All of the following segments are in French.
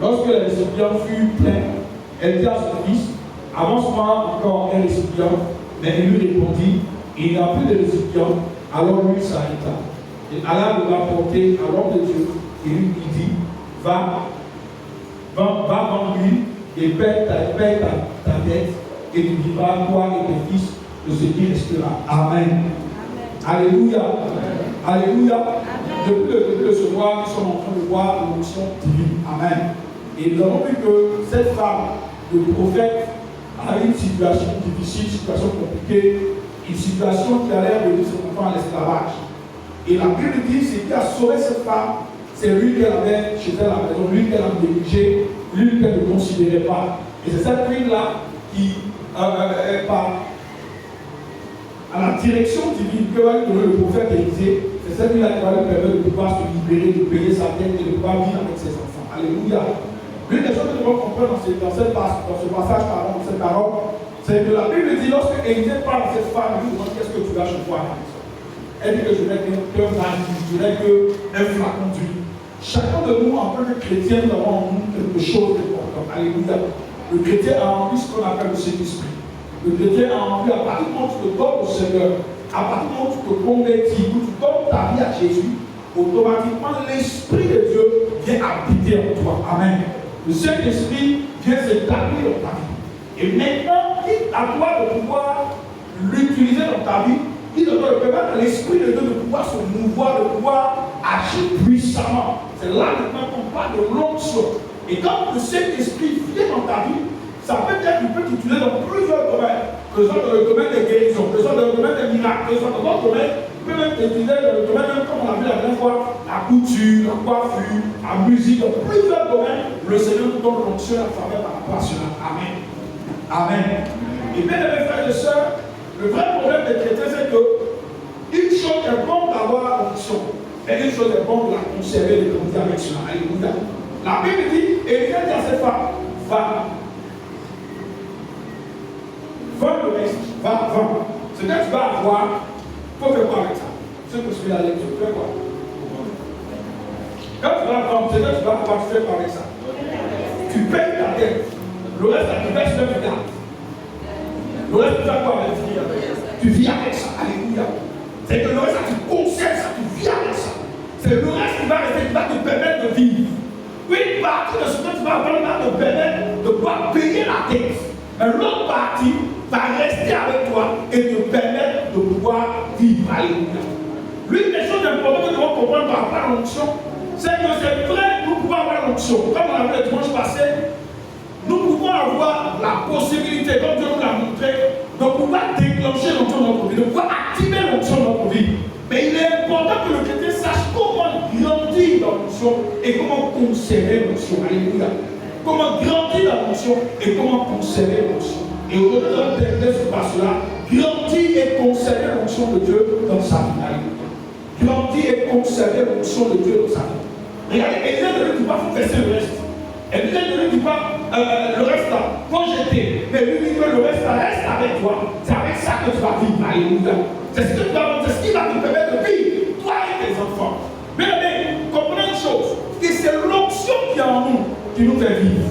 Lorsque le récipient fut plein, elle dit à son fils, avance-moi encore un récipient. Mais il lui répondit, il n'y a plus de récipient. Alors lui s'arrêta. Et alla le rapporter à l'homme de Dieu. Et lui dit, va vendre l'huile et paie ta dette, et tu vivras, toi et tes fils, de ce qui restera. Amen. Alléluia. Alléluia. Depuis le début de ce mois, nous sommes en train de voir l'onction divine. Amen. Et nous avons vu que cette femme, le prophète, a une situation difficile, une situation compliquée, une situation qui a l'air de se confondre à l'esclavage. Et la Bible dit, ce qui a sauvé cette femme, c'est lui qu'elle avait chez elle à la maison, lui qu'elle a négligé, lui qu'elle ne considérait pas. Et c'est cette huile-là qui, par à la direction divine que va lui donner le prophète Élisée, c'est cette huile-là qui va lui permettre de pouvoir se libérer, de payer sa dette et de pouvoir vivre avec ses enfants. Alléluia. L'une des choses que nous devons comprendre dans ce passage, dans cette parole, c'est que la Bible dit, lorsque Élisée parle à cette femme, elle lui demande qu'est-ce que tu as chez toi. Elle dit que je n'ai qu'un vase, je n'ai qu'un flacon d'huile. Chacun de nous, en tant que chrétien, nous avons en nous quelque chose d'important. Alléluia. Le chrétien a envie ce qu'on appelle le Saint-Esprit. Le chrétien a envie, à partir du moment où tu te donnes au Seigneur, à partir du moment où tu te convertis, où tu donnes ta vie à Jésus, automatiquement l'Esprit de Dieu vient habiter en toi. Amen. Le Saint-Esprit vient s'établir dans ta vie. Et maintenant, il à toi de pouvoir l'utiliser dans ta vie. Il doit permettre à l'Esprit de Dieu de pouvoir se mouvoir, de pouvoir agir puissamment. C'est là maintenant qu'on parle de l'onction. Et quand le Saint-Esprit vient dans ta vie, ça peut être qu'il peut t'utiliser dans plusieurs domaines. Que ce soit dans le domaine des guérisons, que ce soit dans le domaine des miracles, que ce soit dans d'autres domaines. Il peut même t'utiliser dans le domaine, même comme on l'a vu la dernière fois, la couture, la coiffure, la musique, dans plusieurs domaines. Le Seigneur nous donne l'onction à travers par rapport à cela. Amen. Amen. Et bien, mes frères et sœurs, le vrai problème des chrétiens, c'est que une chose est bonne d'avoir l'onction, mais une chose est bonne de la conserver et de grandir avec cela. Alléluia. La Bible dit, et il dit à cette femme, va. Vends le reste, va, vends. Ce que tu vas avoir, il faut faire quoi avec ça? Ce que je suis allé, tu fais quoi? Quand tu vas vendre, ce que tu vas avoir, tu fais quoi avec ça? Tu payes ta dette. Le reste, tu baisses le regard. Le reste, tu fais quoi avec ça? Tu vis avec ça. Alléluia. C'est que le reste, tu conserves ça, tu vis avec ça. C'est le reste qui va rester, qui va te permettre de vivre. Une partie de ce que tu vas vendre va te permettre de pouvoir payer la dette. Mais l'autre partie va rester avec toi et te permettre de pouvoir vivre. Alléluia. L'une des choses importantes que nous devons comprendre par rapport à l'onction, c'est que c'est vrai, nous pouvons avoir l'onction. Comme on l'a vu le dimanche passé, nous pouvons avoir la possibilité, comme Dieu nous l'a montré, de pouvoir déclencher l'onction dans notre vie, de pouvoir activer l'onction dans notre vie. Mais il est important que le chrétien sache comment grandir dans l'onction et comment conserver l'onction. Alléluia. Comment grandir dans l'onction et comment conserver l'onction. Et aujourd'hui, dans le texte se passe là, grandir et conserver l'onction de Dieu dans sa vie. Alléluia. Grandir et conserver l'onction de Dieu dans sa vie. Regardez, Élisée ne lui dit pas, il faut verser le reste. Élisée ne lui dit pas, le reste là, faut jeter. Mais lui dit que le reste là, reste avec toi. C'est avec ça que tu vas vivre. Alléluia. C'est ce que tu vas vivre, c'est ce qui va te permettre de vivre, toi et tes enfants. Mais comprenez une chose, et c'est l'onction qui est en nous qui nous fait vivre.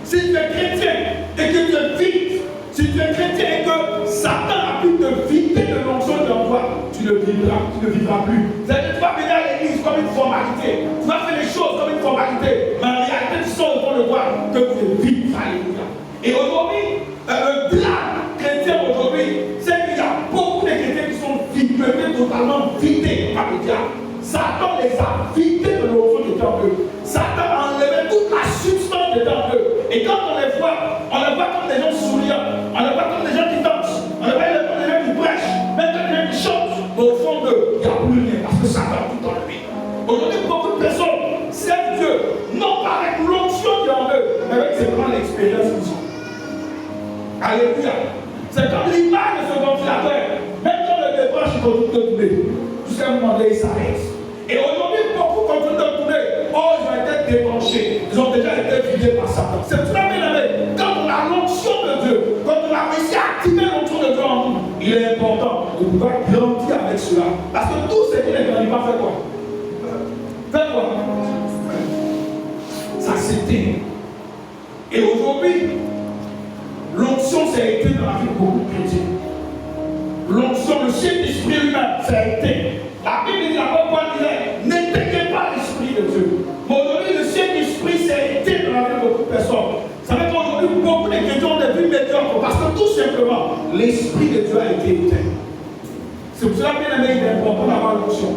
Si tu es chrétien et que tu es vide, si tu es chrétien et que Satan a pu te vider de l'onction de toi, tu ne vivras plus. C'est-à-dire que tu vas venir à l'église comme une formalité. Tu vas faire les choses comme une formalité. Mais en réalité, tu sors devant le voir que tu es vide. Alléluia. Et aujourd'hui, le plan chrétien aujourd'hui, c'est qu'il y a beaucoup de chrétiens qui sont vidés, totalement vidés par le diable. Satan les a vidés de l'onction de temps d'eux. Satan a enlevé toute la substance de temps d'eux. Et quand on les voit comme des gens souriants, on les voit comme des gens qui dansent, on les voit comme des gens qui prêchent, même comme des gens qui chantent. Mais au fond d'eux, il n'y a plus rien parce que Satan a tout enlevé. Aujourd'hui, beaucoup de personnes servent Dieu, non pas avec l'onction qui est en eux, mais avec simplement l'expérience qu'ils ont. Alléluia. C'est comme l'image de ce ventilateur. Même quand le débranche, il continue de tourner. Jusqu'à un moment donné, il s'arrête. Et aujourd'hui, beaucoup continuent de tourner. Oh, ils ont été débranchés. Ils ont déjà été vidés par Satan. C'est tout à fait la même. Quand on a l'onction de Dieu, quand on a réussi à activer l'onction de Dieu en nous, il est important de pouvoir grandir avec cela. Parce que tout ce qui n'est grandi pas, fait quoi? Fait quoi? s'éteint. Et aujourd'hui, l'onction, ça a été dans la vie de beaucoup de chrétiens. L'onction, le Saint-Esprit lui-même, ça a été. La Bible dit, la Paul disait, n'éteignez pas l'Esprit de Dieu. Mais aujourd'hui, le Saint-Esprit, ça a été dans la vie de beaucoup de personnes. Vous savez qu'aujourd'hui, beaucoup de chrétiens ont des vies médiocres parce que tout simplement, l'Esprit de Dieu a été éteint. C'est pour cela, bien aimé, il est important d'avoir l'onction.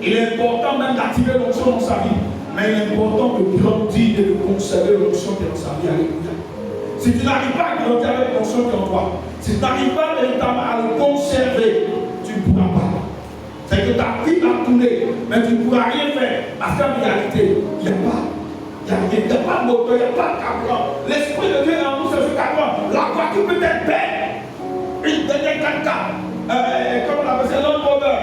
Il est important même d'activer l'onction dans sa vie. Mais il est important de grandir et de conserver l'onction qui est dans sa vie. Alléluia. Si tu n'arrives pas à grandir avec l'onction qui est en toi, si tu n'arrives pas véritablement à le conserver, tu ne pourras pas. C'est que ta vie va tourner, mais tu ne pourras rien faire. Parce qu'en réalité, il n'y a pas. Il n'y a pas de moteur, il n'y a pas de carburant. L'Esprit de Dieu est en nous, c'est ce carburant. La voiture peut être belle. Une dernière 4x4. Comme on appelle ça, Land Rover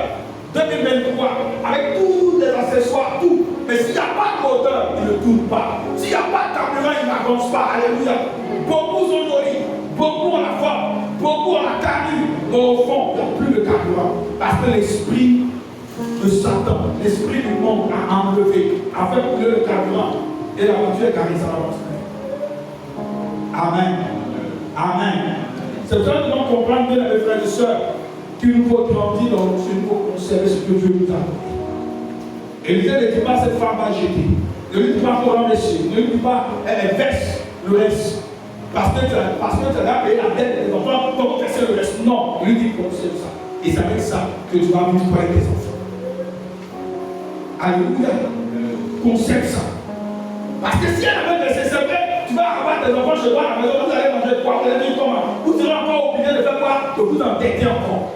2023. Avec tous les accessoires, tout. Mais s'il n'y a pas de moteur, il ne tourne pas. S'il n'y a pas de carburant, il n'avance pas. Alléluia. Beaucoup sont jolis. Beaucoup ont la forme. Beaucoup ont la carrure. Mais au fond, il n'y a plus de carburant. Parce que l'esprit de Satan, l'esprit du monde a enlevé, a fait couler le carburant. Et la voiture est garée, ça avance. Amen. Amen. C'est pour ça que nous devons comprendre, bien mes frères et sœurs, qu'il nous faut grandir dans l'onction, il nous faut conserver ce que Dieu nous a donné. Élisée ne dit pas cette femme va jeter. Ne lui dit pas pour l'enlaisser. Ne lui dit pas elle verse le reste. Parce que tu as payé la dette des enfants, comment verser le reste? Non, il lui dit conserve ça. Et c'est avec ça que tu vas vivre avec tes enfants. Alléluia. Conserve ça. Parce que si elle avait versé, c'est vrai, tu vas avoir tes enfants chez toi à la maison, vous allez manger quoi? Vous allez dire comment? Vous serez encore obligé de faire quoi? De vous endetter encore.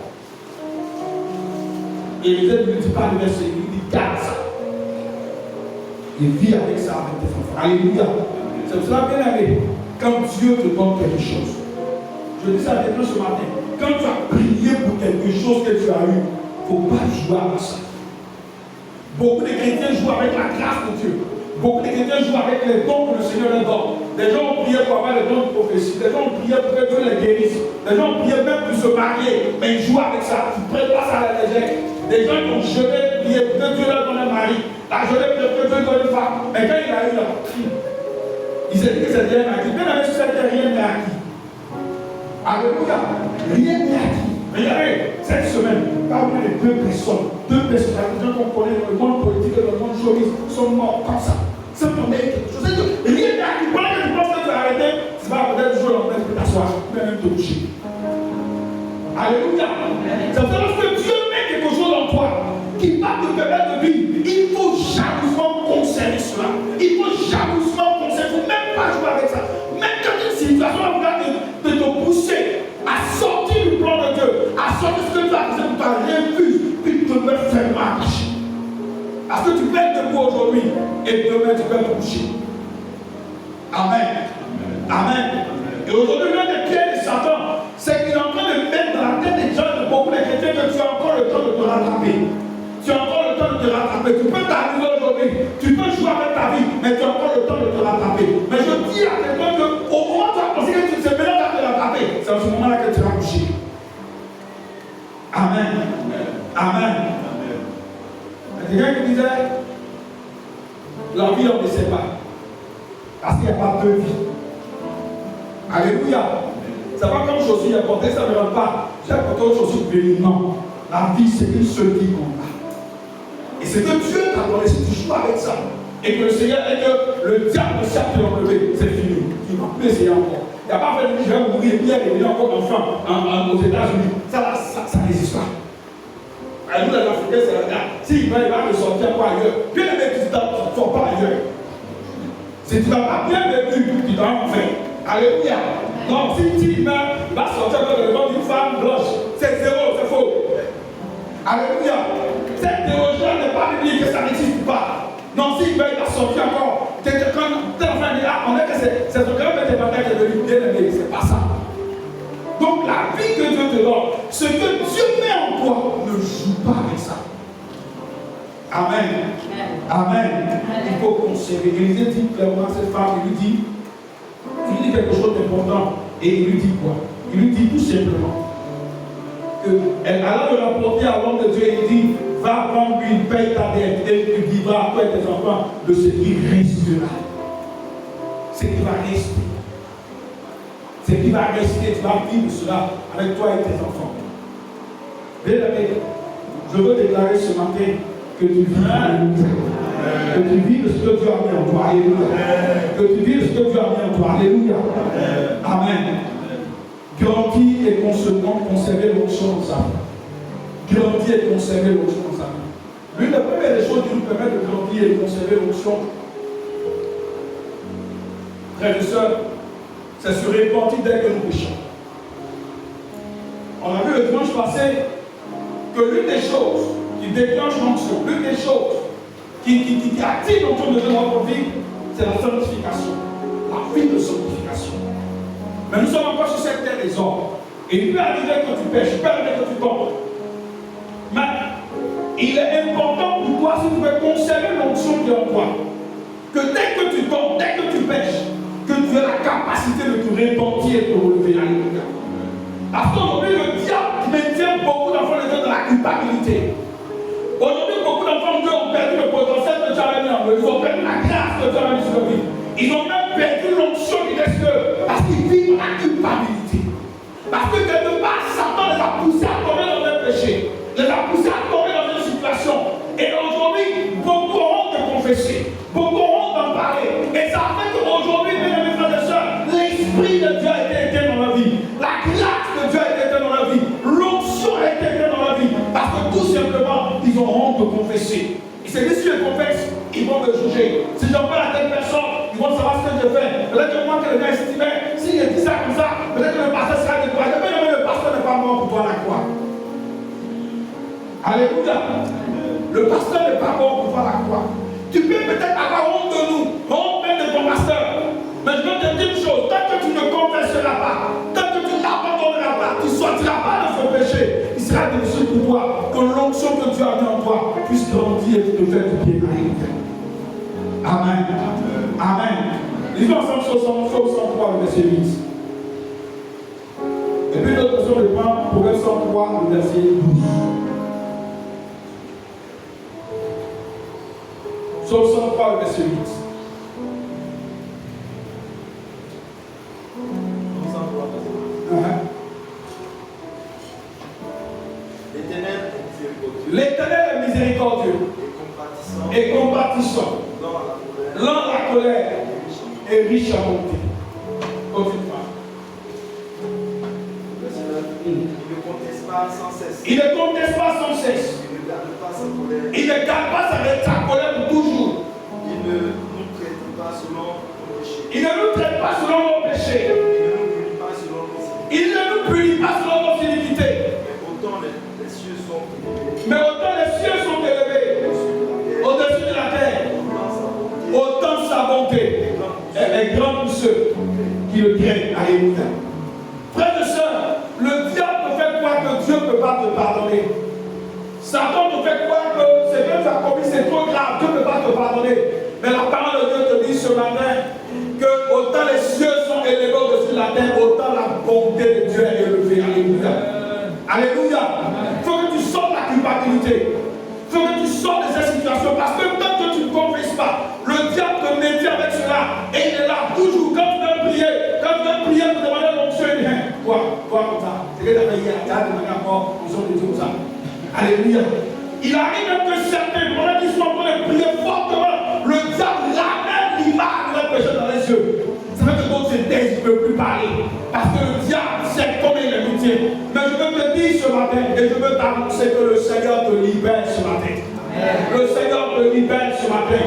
Et Élisée ne lui dit pas de verser, il lui dit garde ça. Et vis avec ça avec tes enfants. Alléluia. C'est pour cela, bien aimé, quand Dieu te donne quelque chose, je dis ça à quelqu'un ce matin, quand tu as prié pour quelque chose que tu as eu, il ne faut pas jouer avec ça. Beaucoup de chrétiens jouent avec la grâce de Dieu. Beaucoup de chrétiens jouent avec les dons que le Seigneur leur donne. Des gens ont prié pour avoir les dons de prophétie. Des gens ont prié pour que Dieu les guérisse. Des gens ont prié même pour se marier. Mais ils jouent avec ça. Ils ne prennent pas ça à la légère. Des gens qui ont jeté, prié pour que Dieu leur donne un mari. La jeté pour que Dieu donne une femme. Mais quand il a eu là, il s'est dit que c'est rien acquis. Même avec ça, rien n'est acquis. Alléluia. Rien n'est acquis. Regardez, cette semaine, parmi les deux personnes, les gens qu'on connaît dans le monde politique et dans le monde showbiz sont morts comme ça. Simplement quelque chose. Rien n'est acquis. Pendant que tu penses que tu vas arrêter, tu vas peut-être jouer en train de t'asseoir, tu peux même te coucher. Alléluia. C'est parce que Dieu met quelque chose en toi qui va te permettre de vivre. Il faut jalousement conserver cela. Il faut jalousement conserver. Il ne faut même pas jouer avec ça. Même quand une situation va te pousser à sortir du plan de Dieu, à sortir ce que tu as fait pour ta refuse, puis te mettre faire marche. Parce que tu peux être debout aujourd'hui et demain tu peux te coucher. Amen. Amen. Et aujourd'hui, l'un des pieds de Satan, c'est qu'il est en train de mettre dans la tête des gens, de beaucoup de chrétiens, que tu as encore le temps de te rattraper. Tu as encore le temps de te rattraper. Tu peux t'arriver aujourd'hui, tu peux jouer avec ta vie, mais tu as encore le temps de te rattraper. Mais je dis à quelqu'un qu'au moment où tu as pensé que tu sais maintenant te rattraper, c'est en ce moment-là que tu vas coucher. Amen. Amen. Il y a quelqu'un qui disait, la vie on ne sait pas. Parce qu'il n'y a pas deux vies. Alléluia. C'est pas comme chaussure, il y a porté, ça ne me rend pas. J'ai porté autre chaussure bénie. Non. La vie, c'est une seule vie qu'on a. Et c'est que Dieu t'a donné, si tu joues avec ça, et que le Seigneur, et que le diable cherche de l'enlever, c'est fini. Il va plus essayer encore. Il n'y a pas fait de je vais mourir, bien et venir encore enfant aux États-Unis. Ça n'existe pas. À nous, les Africains, c'est la garde. S'il va, il va me sortir quoi ailleurs. Bien aimé, tu ne sors pas ailleurs. Si tu ne vas pas bien vécu, tu dois en faire. Alléluia. Non, si tu va sortir dans le monde d'une femme blanche, c'est zéro, c'est faux. Alléluia. Cette théologie n'est pas biblique, que ça n'existe pas. Non, s'il va sortir encore, quand tes enfants disent, ah, on est que c'est ce grand petit bataille qui est venu bien aimé, c'est pas ça. Donc la vie que Dieu te donne, ce que Dieu met en toi, ne joue pas avec ça. Amen. Amen. Il faut conserver. Élisée dit clairement à cette femme, il lui dit quelque chose d'important. Et il lui dit quoi? Il lui dit tout simplement qu'elle alla le rapporter à l'homme de Dieu et il dit, va prendre une paye ta dette et tu vivras après tes enfants de ce qui restera. c'est qu'il va rester. C'est qu'il va rester, tu vas vivre cela avec toi et tes enfants. Bien aimé, je veux déclarer ce matin que tu vis. Que tu vives ce que Dieu a mis en toi. Alléluia. Que tu vives ce que Dieu a mis en toi. Alléluia. Amen. Grandis et conserver l'onction de sa vie. Grandis et conserver l'onction de sa vie. L'une des premières choses qui nous permet de grandir et de conserver l'onction, frères et sœurs, c'est se repentir dès que nous péchons. On a vu le dimanche passé que l'une des choses qui déclenche l'onction, l'une des choses qui active l'onction de notre vie, c'est la sanctification, la vie de sanctification. Mais nous sommes encore sur cette terre des hommes. Et il peut arriver que tu pêches, il peut arriver que tu tombes. Mais il est important pour toi, si tu veux conserver l'onction qui est en toi, que dès que tu tombes, dès que tu pêches, que tu aies la capacité de te repentir et de te relever. Alléluia. Parce qu'aujourd'hui, le diable maintient beaucoup d'enfants de Dieu dans la culpabilité. Aujourd'hui, beaucoup d'enfants de Dieu ont perdu le potentiel que Dieu avait mis en eux. Ils ont perdu la grâce que Dieu avait mis sur leur vie. Ils ont même perdu l'onction qui reste parce qu'ils vivent dans la culpabilité. Parce que quelque part, Satan les a poussés à tomber dans un péché, les a poussés à tomber dans une situation. Et aujourd'hui, beaucoup ont honte de confesser, beaucoup ont honte d'en parler. Et ça fait qu'aujourd'hui, mes frères et sœurs, l'Esprit de Dieu a été éteint dans la vie. La grâce de Dieu a été éteinte dans la vie. L'onction a été éteinte dans la vie. Parce que tout simplement, ils ont honte de confesser. Et c'est que si je confesse, ils vont me juger. Si j'en parle à telle personne, ils vont savoir ce que je fais. Peut-être que moi, que le gars estimait, s'il dit ça comme ça, peut-être que le pasteur sera découragé. Mais le pasteur n'est pas mort pour toi à la croix. Alléluia. Le pasteur n'est pas mort pour toi à la croix. Tu peux peut-être avoir honte de nous, honte même de ton pasteur. Mais je veux te dire une chose, tant que tu ne confesseras pas, tant que tu n'abandonneras pas, tu ne sortiras pas de ce péché, il sera difficile pour toi que l'onction que Dieu a mis en toi puisse grandir et te faire du bien. Amen. Amen. Lisons ensemble Psaume 103, le verset 8. Et puis notre version de prendre Proverbe 103, le verset 12. Psaume 103, le verset 8. L'Éternel est miséricordieux et compatissant, lent à la colère et riche à bonté. Continue. Il ne conteste pas sans cesse. Il ne conteste pas sans cesse. Il ne garde pas sa colère. Il ne garde pas sa colère pour toujours. Il ne nous traite pas selon nos péchés. Il ne nous traite pas selon nos péchés. Il ne nous punit pas selon nos iniquités. Mais autant les cieux sont élevés au-dessus de la terre, autant sa bonté est grande pour ceux qui le craignent. Alléluia. Frères et sœurs, le diable te fait croire que Dieu ne peut pas te pardonner. Satan te fait croire que ce que tu as commis, c'est trop grave, Dieu ne peut pas te pardonner. Mais la parole de Dieu te dit ce matin que autant les cieux sont élevés au-dessus de la terre, autant la bonté de Dieu est élevée. Alléluia. Alléluia. Il faut que tu sortes de la culpabilité. Il faut que tu sortes de cette situation. Parce que tant que tu ne confesses pas, le diable te maintient avec cela. Et il est là toujours. Quand tu viens prier, pour demander l'onction, il vient. Quoi comme ça. C'est que tu as fait hier. Tu as demandé encore l'onction de Dieu comme ça. Alléluia. Il arrive même que certains, pendant qu'ils sont en train de prier fortement, le diable ramène l'image de leur péché dans les yeux. Ça fait que d'autres se taisent, ils ne peuvent plus parler. Parce que le diable sait comment il est métier. Mais je veux te dire ce matin, et je veux t'annoncer que le Seigneur te libère ce matin. Le Seigneur te libère ce matin.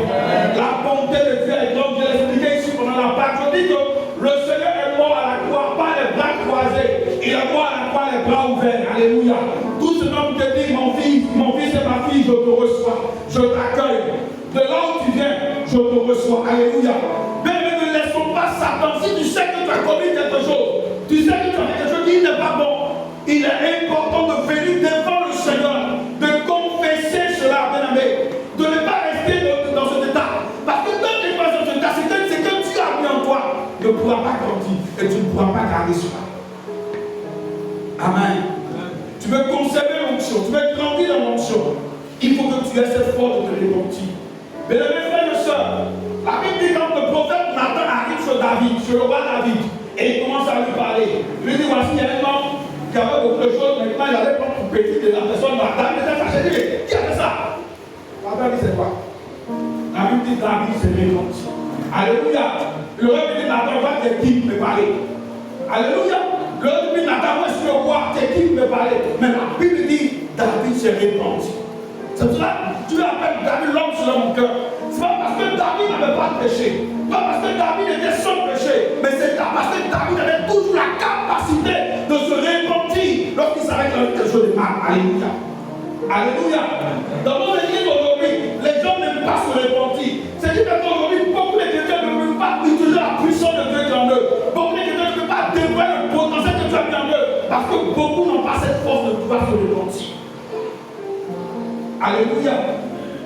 La bonté de Dieu est grande. Je l'ai expliqué ici pendant la Pâque. Je dis que le Seigneur est mort à la croix, pas les bras croisés. Il est mort à la croix, les bras ouverts. Alléluia. Tout ce nom te dit, mon fils et ma fille, je te reçois. Je t'accueille. De là où tu viens, je te reçois. Alléluia. Mais ne laissons pas Satan. Si tu sais que tu as commis quelque chose, tu sais que tu as fait quelque chose qui n'est pas bon, il est important de venir devant le Seigneur, de confesser cela, bien aimé, de ne pas rester dans cet état. Parce que quand tu es dans cet état, c'est que tu as mis en toi ne pourra pas grandir et tu ne pourras pas garder cela. Amen. Tu veux conserver l'onction, tu veux grandir dans l'onction. Il faut que tu aies cette force de te repentir. Mais mes frères et sœurs, la Bible dit quand le prophète Nathan arrive chez David, sur le roi David. Et il commence à lui parler. Il lui dit, voici, il y a un homme qui avait beaucoup de choses, maintenant il allait prendre pour petit de la personne. David était fâché, il dit, qui a fait ça? David dit, c'est quoi? La Bible dit, David s'est repenti. Alléluia. Le roi dit, Nathan, va t'es qui me parler? Alléluia. Le roi dit, Nathan, moi je suis le roi, t'es qui me parler? Mais la Bible dit, David s'est repenti. C'est pour cela que tu appelles David l'homme selon mon cœur. C'est pas parce que David n'avait pas de péché, pas parce que David était sans péché, mais c'est parce que David avait toujours la capacité de se repentir lorsqu'il savait qu'il avait quelque chose de mal. Alléluia. Alléluia. Dans mon église aujourd'hui, les gens n'aiment pas se repentir. C'est dit qu'aujourd'hui, beaucoup de chrétiens ne peuvent pas utiliser la puissance de Dieu qui est en eux. Beaucoup de chrétiens ne peuvent pas dévoiler le potentiel que Dieu a mis en eux. Parce que beaucoup n'ont pas cette force de pouvoir se repentir. Alléluia.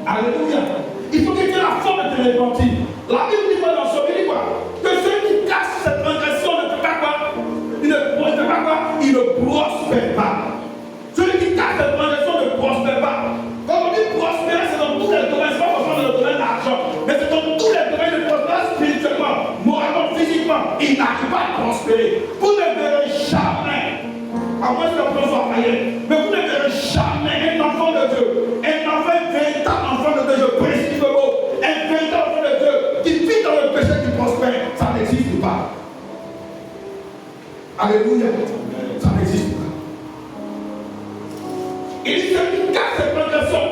Alléluia. Il faut que tu aies la force de te repentir. La Bible dit quoi dans ce livre, quoi? Que celui qui cache cette transgression ne peut pas quoi? Il ne prospère pas quoi? Il ne prospère pas. Celui qui cache cette transgression ne prospère pas. Quand on dit prospérer, c'est dans tous les domaines, c'est pas forcément dans le domaine de l'argent, mais c'est dans tous les domaines de prospérer spirituellement, moralement, physiquement. Il n'arrive pas à prospérer. Vous ne verrez jamais, à moins que la personne soit païenne, mais vous ne verrez jamais un enfant de Dieu, un enfant, un véritable enfant de Dieu, je précise le mot, un véritable enfant de Dieu qui vit dans le péché, qui prospère. Ça n'existe pas. Alléluia. Ça n'existe pas. Il dit celui qui cache cette transgression,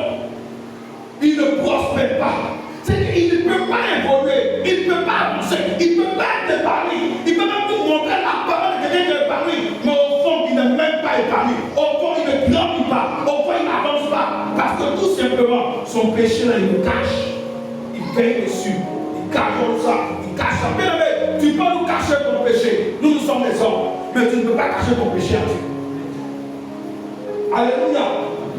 il ne prospère pas. C'est qu'il ne peut pas évoluer, il ne peut pas avancer, il ne peut pas être épanoui. Il peut même vous montrer la parole de quelqu'un qui est épanoui, mais au fond, il n'est même pas épanoui. Au fond, il ne grandit pas. Au fond, il n'avance pas. Parce que tout simplement, son péché là, il le cache. Il veille dessus. Il cache ça. Il cache ça. Bien aimé, tu peux nous cacher ton péché. Nous sommes des hommes. Mais tu ne peux pas cacher ton péché à Dieu. Alléluia.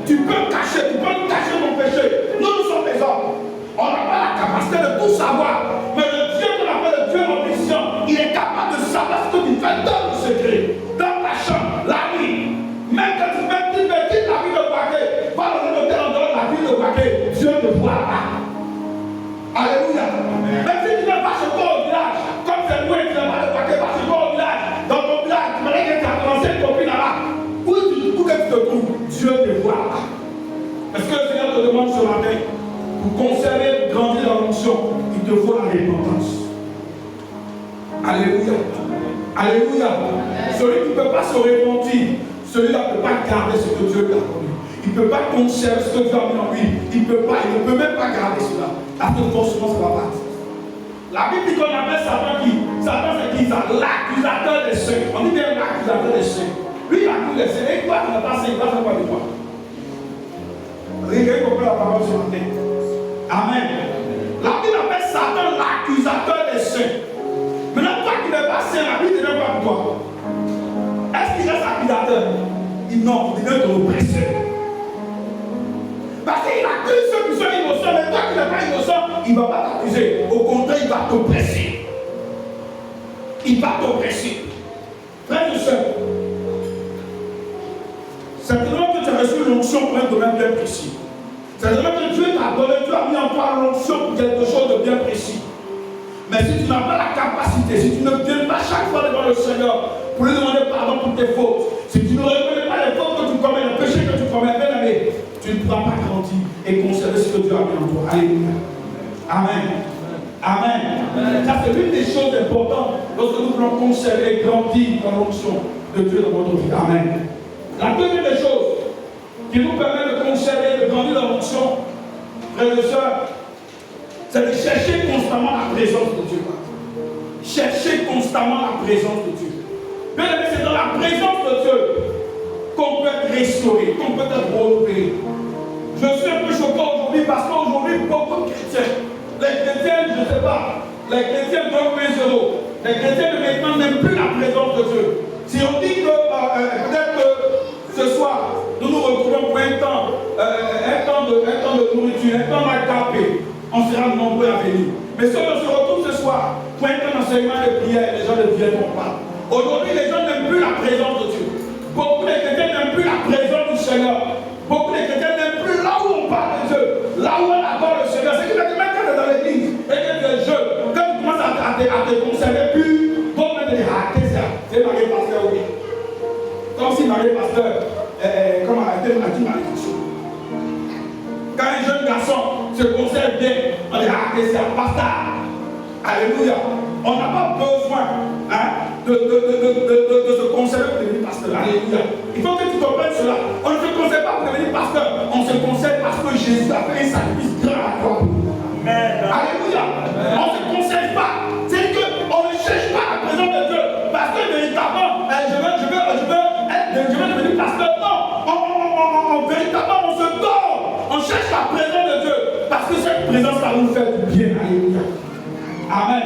Tu peux cacher, tu peux nous cacher ton péché. Nous sommes des hommes. On n'a pas la capacité de tout savoir. Mais le Dieu qu'on appelle le Dieu omniscient, il est capable de savoir ce que tu fais dans le secret, dans ta chambre, la nuit. Même quand tu quittes la ville de Baké, va dans un hôtel en dehors de la ville de Baké, Dieu te voit là. Alléluia. Même si tu ne vas pas chez toi au village, comme c'est loin, tu ne vas pas de Baké, va chez toi au village. Dans ton village, tu m'as dit que tu as commencé une copine là-bas. Où que tu te trouves, Dieu te voit là. Est-ce que le Seigneur te demande ce matin? Pour conserver, grandir dans l'onction, il te faut la repentance. Alléluia. Alléluia. Celui qui ne peut pas se repentir, celui-là ne peut pas garder ce que Dieu lui a donné. Il ne peut pas conserver ce que Dieu a mis en lui. Il ne peut même pas garder cela. Parce que forcément, ça va partir. La Bible dit qu'on appelle Satan qui? Satan, c'est qui ça? L'accusateur des saints. On dit bien l'accusateur des saints. Lui, il accuse les saints. Et toi, tu n'as pas saint, il va faire quoi de toi? Regardez comment la parole se matin. Amen. La Bible appelle Satan l'accusateur des saints. Maintenant, toi qui n'es pas saint, la Bible ne dit pas pour toi. Est-ce qu'il reste accusateur? Non, il devient ton oppresseur. Parce qu'il accuse ceux qui sont innocents, mais toi qui n'es pas innocent, il ne va pas t'accuser. Au contraire, il va t'oppresser. Il va t'oppresser. Frères et sœurs, certainement que tu as reçu l'onction pour un domaine bien précis. C'est-à-dire que Dieu t'a donné, Dieu a mis en toi l'onction pour quelque chose de bien précis. Mais si tu n'as pas la capacité, si tu ne viens pas chaque fois devant le Seigneur pour lui demander pardon pour tes fautes, si tu ne reconnais pas les fautes que tu commets, les péchés que tu commets, bien aimé, tu ne pourras pas grandir et conserver ce que Dieu a mis en toi. Alléluia. Amen. Amen. Amen. Ça, c'est l'une des choses importantes lorsque nous voulons conserver et grandir dans l'onction de Dieu dans notre vie. Amen. La deuxième des choses qui nous permet de conserver et de grandir dans l'onction, frères et sœurs, c'est de chercher constamment la présence de Dieu. Chercher constamment la présence de Dieu. Bien aimé, c'est dans la présence de Dieu qu'on peut être restauré, qu'on peut être renouvelé. Je suis un peu choqué aujourd'hui parce qu'aujourd'hui, beaucoup de chrétiens, les chrétiens, je ne sais pas, les chrétiens 2.0, les chrétiens de maintenant n'aiment plus la présence de Dieu. Si on dit que peut-être que ce soir, nous nous retrouvons pour un temps de nourriture, un temps d'agapé, on sera nombreux à venir. Mais si on se retrouve ce soir pour un temps d'enseignement de prière, les gens ne viendront pas. Aujourd'hui, les gens n'aiment plus la présence de Dieu. Beaucoup de chrétiens n'aiment plus la présence du Seigneur. Beaucoup de chrétiens n'aiment plus là où on parle de Dieu, là où on adore le Seigneur. C'est que même quand tu es dans l'église et que tu es jeune, quand tu commences à te conserver plus marié, pasteur, comment a-t-il malédiction? Quand un jeune garçon se conserve bien, on dit ah, c'est un bastard. Alléluia. On n'a pas besoin de se conserver pour devenir pasteur. Alléluia. Il faut que tu comprennes cela. On ne se conserve pas pour devenir pasteur. On se conserve parce que Jésus a fait un sacrifice grand à toi. Alléluia. On ne se conserve pas. C'est qu'on ne cherche pas la présence de Dieu. Parce que véritablement, je veux devenir pasteur. Non. Véritablement, on se dort. On cherche la présence de Dieu. Parce que cette présence va nous faire du bien. Alléluia. Amen.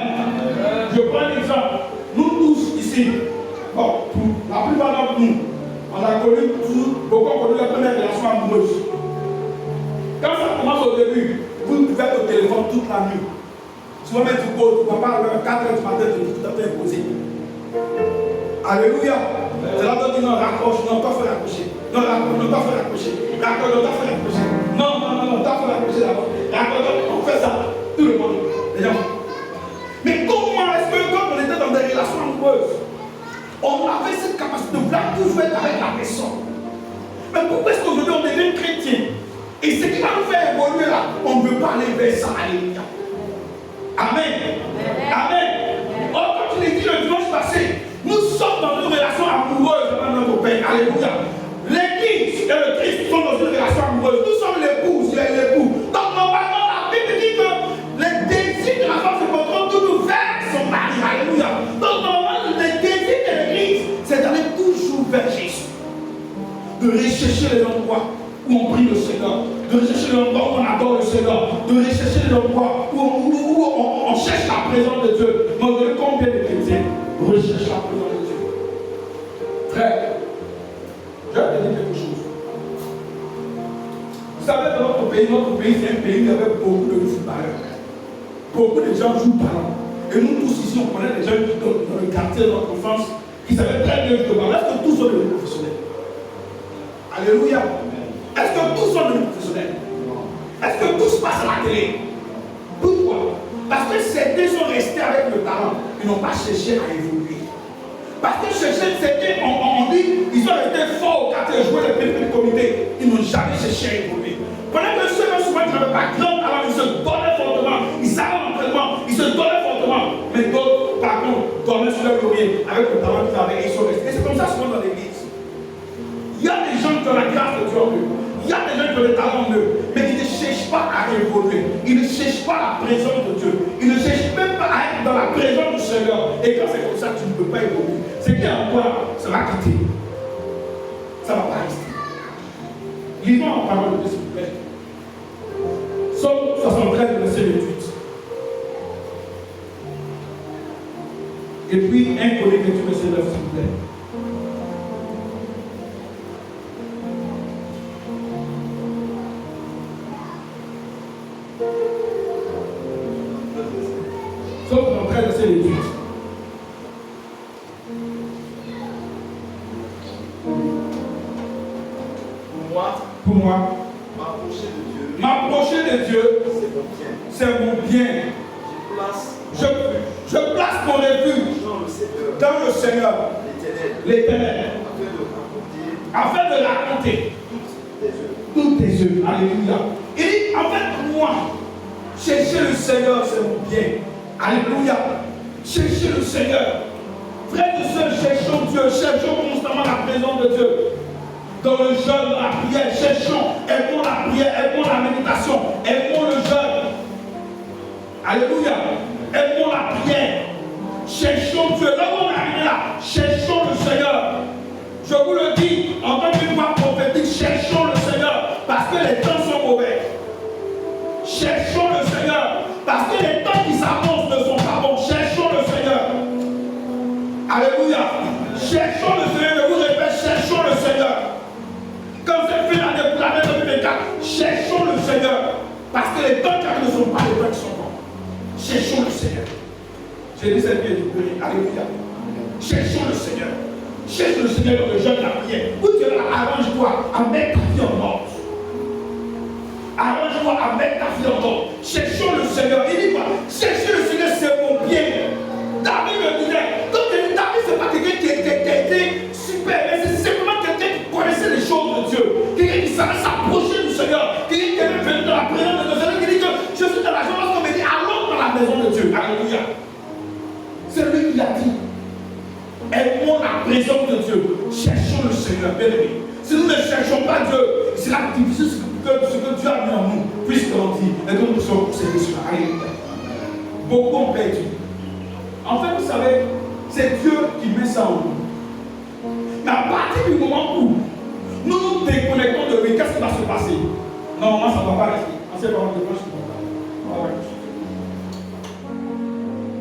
Je prends un exemple. Nous tous ici, bon, la plupart d'entre nous, on a connu, beaucoup ont connu la première relation amoureuse. Quand ça commence au début, vous pouvez être au téléphone toute la nuit. Souvent même tu ne vas pas à 4 h du matin, tu es tout à fait imposé. Alléluia. C'est là que tu dis non, raccroche, non, toi faut raccrocher. Non, raccroche, non, toi faut raccrocher. Raccroche, non, toi faut raccrocher. Non, toi faut raccrocher d'abord. Raccroche, on fait ça. Tout le monde. Les gens. Mais comment est-ce que quand on était dans des relations amoureuses, on avait cette capacité de vouloir toujours être avec la personne? Mais pourquoi est-ce qu'aujourd'hui on devient chrétien? Et ce qui va nous faire évoluer là, on ne veut pas aller vers ça. Alléluia. Amen. Amen. Or, quand tu l'as dit le dimanche passé, nous sommes dans une relation amoureuse avec notre Père. Alléluia. L'Église et le Christ sont dans une relation amoureuse. Nous sommes l'épouse, l'époux. Donc normalement, la Bible dit que les désirs de la femme se porteront toujours vers son mari. Alléluia. Donc normalement, les désirs de l'Église, c'est d'aller toujours vers Jésus. De rechercher les endroits où on prie le Seigneur, de rechercher les endroits où on adore le Seigneur, de rechercher les endroits où on cherche la présence de Dieu. Mais vous savez combien de chrétiens recherchent la présence de Dieu? Frère, je vais te dire quelque chose. Vous savez, dans notre pays, c'est un pays où il y avait beaucoup de footballeurs. Beaucoup de gens jouent ballon. Et nous tous ici, on connaît des gens qui dans le quartier de notre enfance, qui savaient très bien jouer ballon. Est-ce que tous sont devenus professionnels? Alléluia. Est-ce que tous sont devenus professionnels? Est-ce que tous passent à la télé? Pourquoi? Parce que certains sont restés avec le talent. Ils n'ont pas cherché à évoluer. Parce que certains, on dit, ils sont restés forts quand ils jouaient les petits comités. Ils n'ont jamais cherché à évoluer. Pendant que ceux-là, souvent, qui n'avaient pas grand talent, ils se donnaient fortement. Ils savaient l'entraînement, ils se donnaient fortement. Mais d'autres, par contre, dormaient sur leur laurier avec le talent qu'ils avaient et ils sont restés. Et c'est comme ça souvent dans l'église. Il y a des gens qui ont la grâce de Dieu en eux. Il y a des gens qui ont le talent en eux. Mais ils ne cherchent pas à évoluer. Ils ne cherchent pas la présence de Dieu. Ils ne cherchent même pas à être dans la présence du Seigneur. Et quand c'est comme ça, tu ne peux pas évoluer. Ce qui est en toi, ça va quitter. Ça ne va pas rester. Lisons en parole de Dieu, s'il vous plaît. Psaume 73, verset 28. Et puis, 1 Corinthiens, verset 9, s'il vous plaît. Psaume 73, verset 28. Pour moi, m'approcher de Dieu, c'est mon bien. Je place mon refuge dans le Seigneur, l'Éternel, afin de raconter tous tes œuvres. Alléluia. Il dit, en fait, moi, chercher le Seigneur, c'est mon bien. Alléluia. Chercher le Seigneur. Frères et sœurs, cherchons Dieu, cherchons constamment la présence de Dieu. Dans le jeûne, dans la prière, cherchons, aimons la prière, aimons la méditation, aimons le jeûne. Alléluia. Aimons la prière. Cherchons Dieu. Là où on est arrivé là, cherchons le Seigneur. Je vous le dis, en tant qu'une voix prophétique, cherchons le Seigneur, parce que les temps sont mauvais. Cherchons le Seigneur, parce que les temps qui s'avancent ne sont pas bons. Cherchons le Seigneur. Alléluia. Cherchons le Seigneur. Je vous répète, cherchons le Seigneur. Quand c'est fait l'année pour l'année 2024, cherchons le Seigneur. Parce que les temps qui ne sont pas les temps qui sont bons. Cherchons le Seigneur. J'ai dit cette vie de Alléluia. Cherchons le Seigneur. Cherche le Seigneur dans le jeûne de la prière. Où tu es là, arrange-toi à mettre ta vie en ordre. Arrange-toi à mettre ta vie en ordre. Cherchons le Seigneur. Il dit quoi? Chercher le Seigneur, c'est mon bien. David me disait, donc David, c'est pas quelqu'un qui était super, mais c'est simplement quelqu'un de Dieu. Alléluia. C'est lui qui a dit. Aimons la présence de Dieu. Cherchons le Seigneur, bien aimé. Si nous ne cherchons pas Dieu, il sera difficile que ce que Dieu a mis en nous puisse grandir et que nous puissions posséder cela. Alléluia. Beaucoup ont perdu. En fait, vous savez, c'est Dieu qui met ça en nous. Mais à partir du moment où nous nous déconnectons de lui, qu'est-ce qui va se passer? Non, moi ça ne va pas rester. On sait pas, je suis content.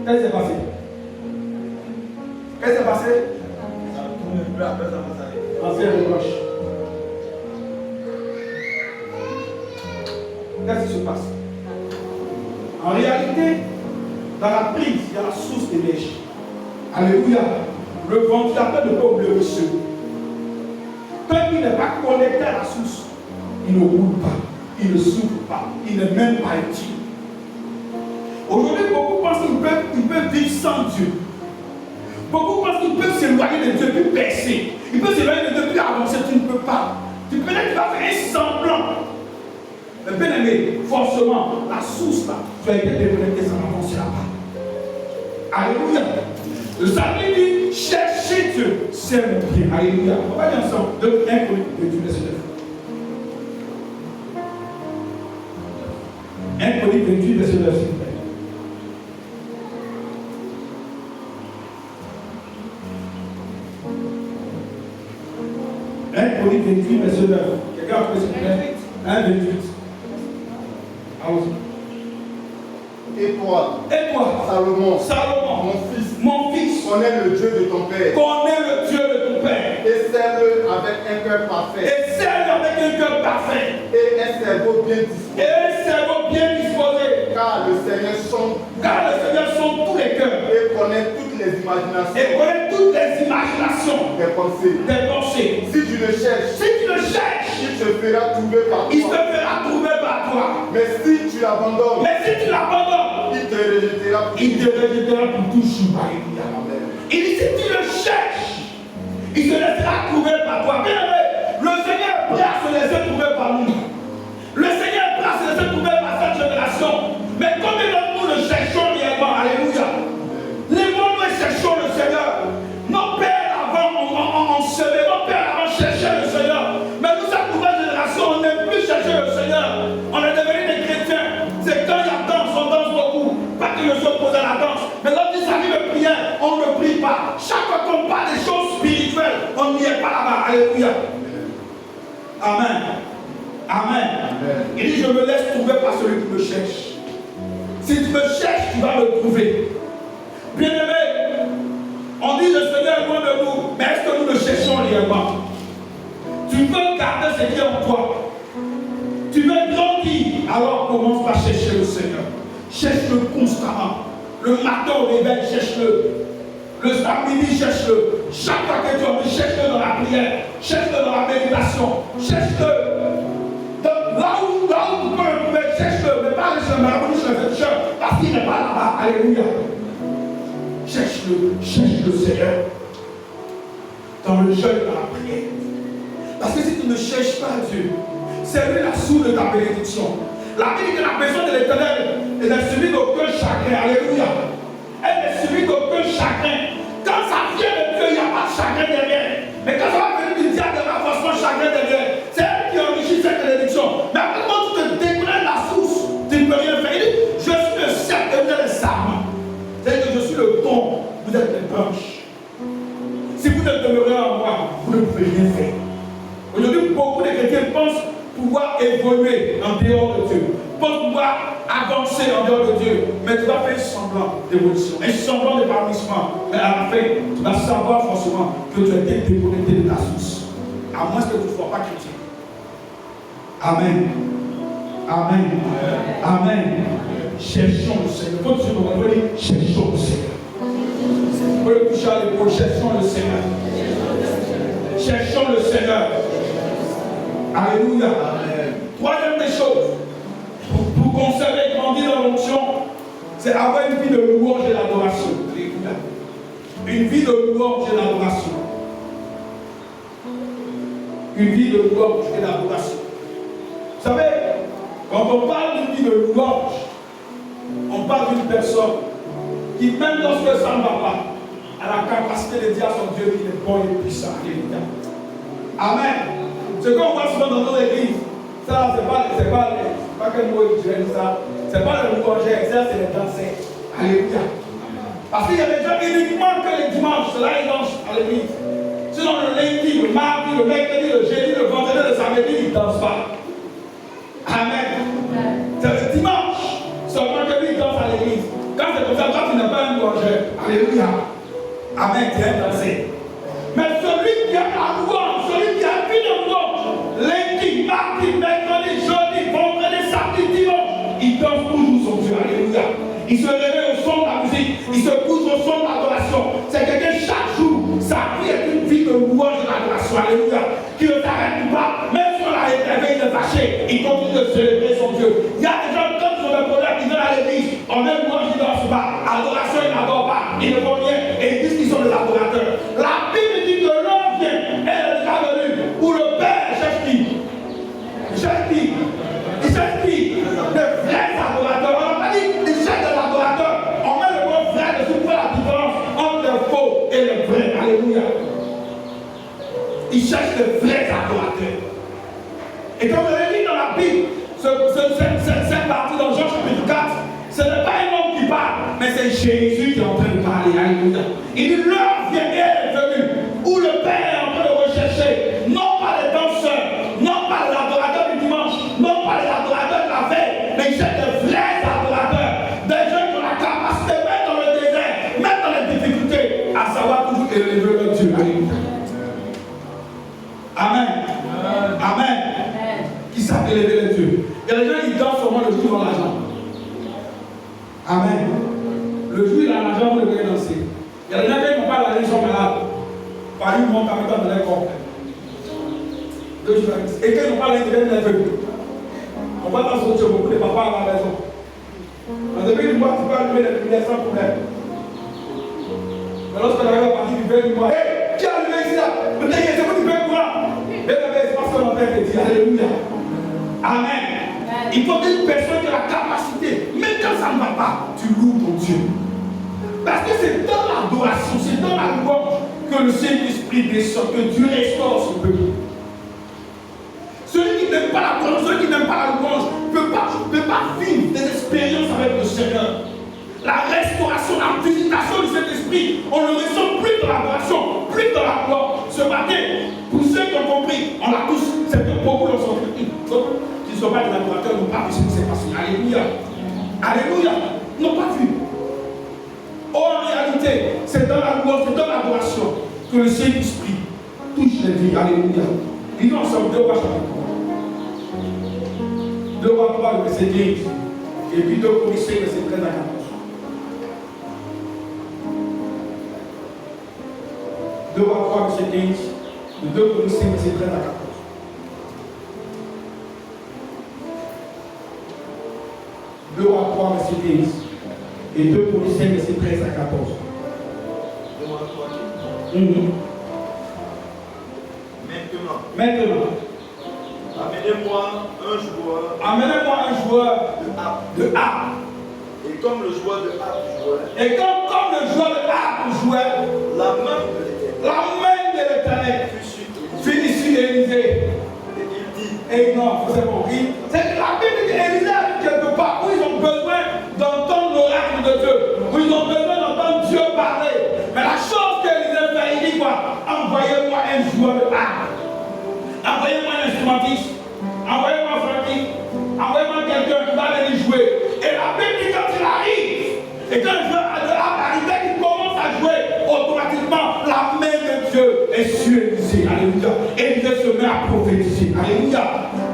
Qu'est-ce qui s'est passé? Qu'est-ce qui s'est passé? Ça tourne un peu, après ça va s'arrêter. On fait le cloche. Qu'est-ce qui se passe? En réalité, dans la prise, il y a la source d'énergie. Alléluia. Le ventilateur ne peut oublier le seul. Quand il n'est pas connecté à la source, il ne roule pas, il ne souffle pas, il n'est même pas utile. Aujourd'hui, beaucoup pensent qu'ils peuvent vivre sans Dieu. Beaucoup pensent qu'ils peuvent s'éloigner de Dieu, puis percer. Ils peuvent s'éloigner de Dieu, puis avancer. Tu ne peux pas. Tu peux être, tu vas faire un semblant. Mais bien aimé, forcément, la source là, tu as été déconnecté, ça n'avancera pas. Alléluia. Le Saint-Esprit dit, cherchez Dieu, c'est mon bien. Alléluia. On va dire ensemble, de 1 Corinthiens 28, verset 9. 1 Corinthiens 28, verset 9. 1 Corinthiens 28, verset 9. Quelqu'un a pris ce plaît? 1, 28. Allons-y. Et toi, Salomon, mon fils, connais le Dieu de ton père. Connais le Dieu de ton père. Et serve avec un cœur parfait. Et serve avec un cœur parfait. Et un cerveau bien disposé. Et un cerveau bien disposé. Car le Seigneur sonde tous les cœurs. Et connaît toutes les imaginations. Et connaît toutes les imaginations. Des pensées. Si tu le cherches, il te fera trouver par toi. Mais si tu l'abandonnes, il te rejettera pour toujours. Amen. Il dit, si tu le cherches, il te laissera trouver par toi. Bien aimé, le Seigneur est prêt à se laisser trouver par nous. Le Seigneur est prêt à se laisser trouver par cette génération. Mais comme nous le cherchons réellement, alléluia. Lèvons-nous et cherchons le Seigneur. Nos pères avant on semait, nos pères avant cherchaient le Seigneur. Mais nous, cette nouvelle génération, on n'aime plus chercher le Seigneur. On est devenus des chrétiens. C'est quand il y a danse, on danse beaucoup. Pas que je sois posé à la danse. Mais lorsqu'il s'agit de prière, on ne prie pas. Chaque fois qu'on parle des choses spirituelles, on n'y est pas là-bas. Alléluia. Amen. Amen. Il dit, je me laisse trouver par celui qui me cherche. Si tu me cherches, tu vas me trouver. Bien-aimé, on dit le Seigneur est loin de nous, mais est-ce que nous le cherchons réellement? Tu veux garder ce qui est en toi. Tu veux grandir, alors commence par chercher le Seigneur. Cherche-le constamment. Le matin au réveil, cherche-le. Le samedi, cherche-le. Chaque fois que tu as envie, cherche-le dans la prière. Cherche-le dans la méditation. Cherche-le. Là où tu peux le trouver, cherche-le. Mais pas aller chez le marabout, chez le féticheur, parce qu'il n'est pas là-bas. Alléluia. Cherche-le. Cherche le Seigneur. Dans le jeûne, dans la prière. Parce que si tu ne cherches pas Dieu, c'est lui la source de ta bénédiction. La Bible dit que la personne de l'Éternel n'est suivie d'aucun chagrin. Alléluia. Elle n'est suivie d'aucun chagrin. Quand ça vient de Dieu, il n'y a pas de chagrin derrière. Mais quand ça va venir du diable, il y aura forcément chagrin derrière. C'est elle qui enrichit cette bénédiction. Mais après, quand tu te déconnectes la source, tu ne peux rien faire. Il dit, je suis le cercle et vous êtes les sarments. C'est-à-dire que je suis le tronc, vous êtes les branches. Si vous ne demeurez en moi, vous ne pouvez rien faire. Aujourd'hui, beaucoup de chrétiens pensent pouvoir évoluer en dehors de Dieu, pensent pouvoir avancer en dehors de Dieu, mais tu vas faire semblant d'évolution, un semblant d'épanouissement, mais à la fin, tu vas savoir forcément que tu as été déconnecté de ta source, à moins que tu ne sois pas chrétien. Amen. Amen. Amen. Cherchons le Seigneur. Quand tu me dis, cherchons le Seigneur. Vous pouvez le toucher à l'épaule, cherchons le Seigneur. Cherchons le Seigneur. Alléluia. Amen. Troisième des choses, pour conserver et grandir dans l'onction, c'est avoir une vie de louange et d'adoration. Alléluia. Une vie de louange et d'adoration. Une vie de louange et d'adoration. Vous savez, quand on parle d'une vie de louange, on on parle d'une personne qui, même lorsque ça ne va pas, a la capacité de dire à son Dieu qu'il est bon et puissant. Alléluia. Amen. Ce qu'on voit souvent dans nos églises, ça, c'est pas quel mot je dirais ça, c'est pas le louangeur, ça, c'est les danseurs. Alléluia. Parce qu'il y a des gens uniquement que les dimanches, là, ils dansent à l'église. Sinon, le lundi, le mardi, le mercredi, le jeudi, le vendredi, le samedi, ils ne dansent pas. Amen. C'est le dimanche seulement que lui, il danse à l'église. Quand c'est comme ça, toi, tu n'es pas un louangeur. Alléluia. Amen. Tu aimes danser. Mais celui qui a la louange, celui qui a vu de louange, lundi, mardi, mercredi, jeudi, vendredi, samedi, dimanche, il danse toujours son Dieu. Alléluia. Il se réveille au son de la musique, il se couche au son de l'adoration. C'est quelqu'un chaque jour, sa vie est une vie de louange et d'adoration. Alléluia. Qui ne t'arrête pas, même si on l'a réveillé, il est fâché, il continue de célébrer son Dieu. Il y a des gens, quand ils ont des problèmes, ils viennent à l'église, on même louange, ils ne dansent pas, adoration, ils n'adorent pas, ils ne font rien et ils disent qu'ils sont des adorateurs. La Bible dit que l'homme vient, elle est déjà venue, où le Père cherche qui? Il cherche qui? Il cherche qui? Des vrais adorateurs. On n'a pas dit il cherche des adorateurs. On met le mot vrai de pour faire la différence entre les faux et les vrais. Alléluia. Il cherche les vrais adorateurs. Et comme je l'ai dit dans la Bible, cette partie dans Jean chapitre 4, ce n'est pas un homme qui parle, mais c'est Jésus qui est en train de parler. Alléluia. Il dit l'heure vient et elle est venue, où le Père est en train de rechercher, non pas les danseurs, non pas les adorateurs du dimanche, non pas les adorateurs de la veille, mais il cherche des vrais adorateurs, des gens qui ont la capacité, même dans le désert, même dans les difficultés, à savoir toujours élever leur Dieu. Alléluia. Amen. Amen. Amen. Qui savent élever les dieux. Il y a des gens qui dansent seulement le jour dans l'argent. Amen. Le jour il a l'argent, vous devez danser. Il y a des gens qui n'ont pas l'argent, ils sont malades. Par une montre avec dans leur corps. Et quand ils n'ont pas l'argent, ils deviennent nerveux. On va dans ce beaucoup de papas à la maison. Au début du mois, tu peux allumer les lumières sans problème. Mais lorsqu'on arrive à partir du 20 du mois, hé, qui a allumé ici là? Mais c'est vous du 20 du mois. Et c'est parce que mon Père te dit, alléluia. Amen. Il faut qu'une personne qui a la capacité, même quand ça ne va pas, tu loues ton Dieu. Parce que c'est dans l'adoration, c'est dans la louange que le Saint-Esprit descend, que Dieu restaure son peuple. Celui qui n'aime pas la louange, celui qui n'aime pas la louange, ne peut pas vivre des expériences avec le Seigneur. La restauration, la visitation du Saint-Esprit, on le ressent plus dans l'adoration, plus dans la gloire. Ce matin, pour ceux qui ont compris, on l'a tous, c'est que beaucoup l'ont senti. Qui ne sont pas des adorateurs, n'ont pas vu ce qui s'est passé. Alléluia. Alléluia. N'ont pas vu. En réalité, c'est dans la louange, c'est dans l'adoration que le Saint-Esprit touche les vies. Alléluia. Disons ensemble 2 Rois chapitre 3. 2 Rois 3, verset 15. Et puis 2 Corinthiens, verset 13 à 14. 2 Rois 3, verset 15. De 2 Corinthiens, verset 13 à 14. 2 Rois 3, verset 15. Et 2 Corinthiens, verset 13 à 14. 2 Rois 3, 15. Maintenant. Amenez-moi un joueur de harpe. Et comme le joueur de harpe jouait, Et comme le joueur de harpe jouait, la main de l'Éternel fut sur Élisée. Et il dit, et non, c'est bon. C'est la Bible dit Élisée quelque part où ils ont besoin d'entendre l'oracle de Dieu, où ils ont besoin d'entendre Dieu parler. Mais la chose qu'Élisée fait, il dit quoi? Envoyez-moi un joueur de harpe. Envoyez-moi un instrumentiste. Envoyez-moi Francky. Envoyez-moi quelqu'un qui va venir jouer. Et la Bible dit quand il arrive, et quand le joueur de harpe arrive, il commence à jouer, automatiquement la main de Dieu est sur Élisée. Alléluia. Élisée se met à prophétiser. Alléluia.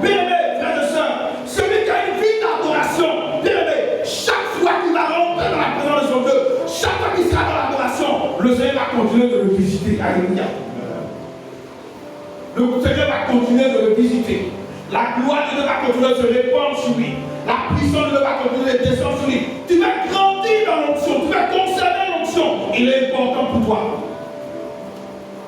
Bien-aimés, frères et sœurs, celui qui a une vie d'adoration, bien-aimés, chaque fois qu'il va rentrer dans la présence de son Dieu, chaque fois qu'il sera dans l'adoration, le Seigneur va continuer de le visiter. Alléluia. Le Seigneur va continuer de le visiter. La gloire de Dieu va continuer de se répandre sur lui. La puissance de Dieu va continuer de descendre sur lui. Tu vas grandir dans l'onction, tu vas conserver l'onction. Il est important pour toi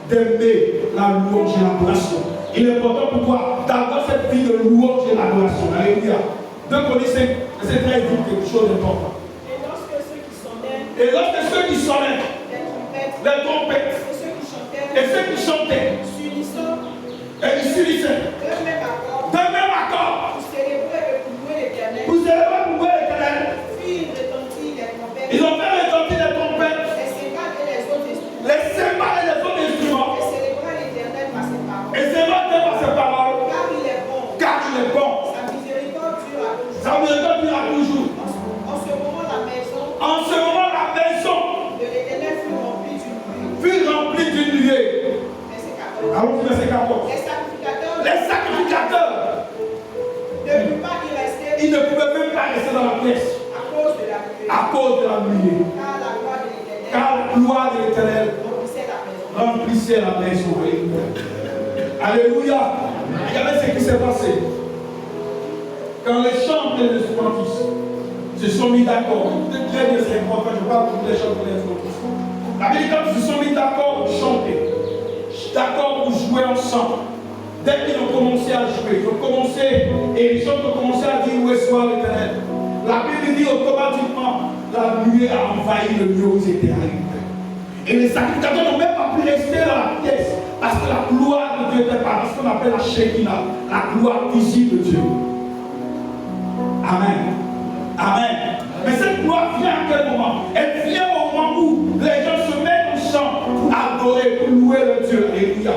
d'aimer la louange et l'adoration. Il est important pour toi d'avoir cette vie de louange et l'adoration. Alléluia. 2 Corinthiens, verset 13 dit quelque chose d'important. Et lorsque ceux qui sonnaient, les trompettes, et ceux qui chantaient, et ils s'unissaient, d'un même accord, pour célébrer pour louer l'Éternel, ils ont fait retentir les trompettes, les cymbales et les autres instruments, et célébrer par ses paroles, car il est bon. Sa miséricorde durera toujours. En ce moment, la maison fut remplie d'une nuée. Allons verset 14. Les sacrificateurs, ils ne pouvaient même pas rester dans la pièce à cause de la nuée. Car la gloire de l'Éternel remplissait la maison. Alléluia. Regardez ce qui s'est passé. Quand les chants et les instrumentistes se sont mis d'accord, écoutez très bien, c'est important, je parle pour les chants et les instrumentistes. La Bible, quand ils se sont mis d'accord pour chanter, d'accord pour jouer ensemble, dès qu'ils ont commencé à jouer, ils ont commencé, et les gens ont commencé à dire où est soit l'Éternel. La Bible dit automatiquement, la nuée a envahi le lieu où ils étaient arrivés. Et les sacrificateurs n'ont même pas pu rester dans la pièce, parce que la gloire de Dieu était pas, ce qu'on appelle la Shekinah, la gloire visible de Dieu. Amen. Amen. Mais cette gloire vient à quel moment? Elle vient au moment où les gens se mettent en chant pour adorer, pour louer le Dieu. Alléluia.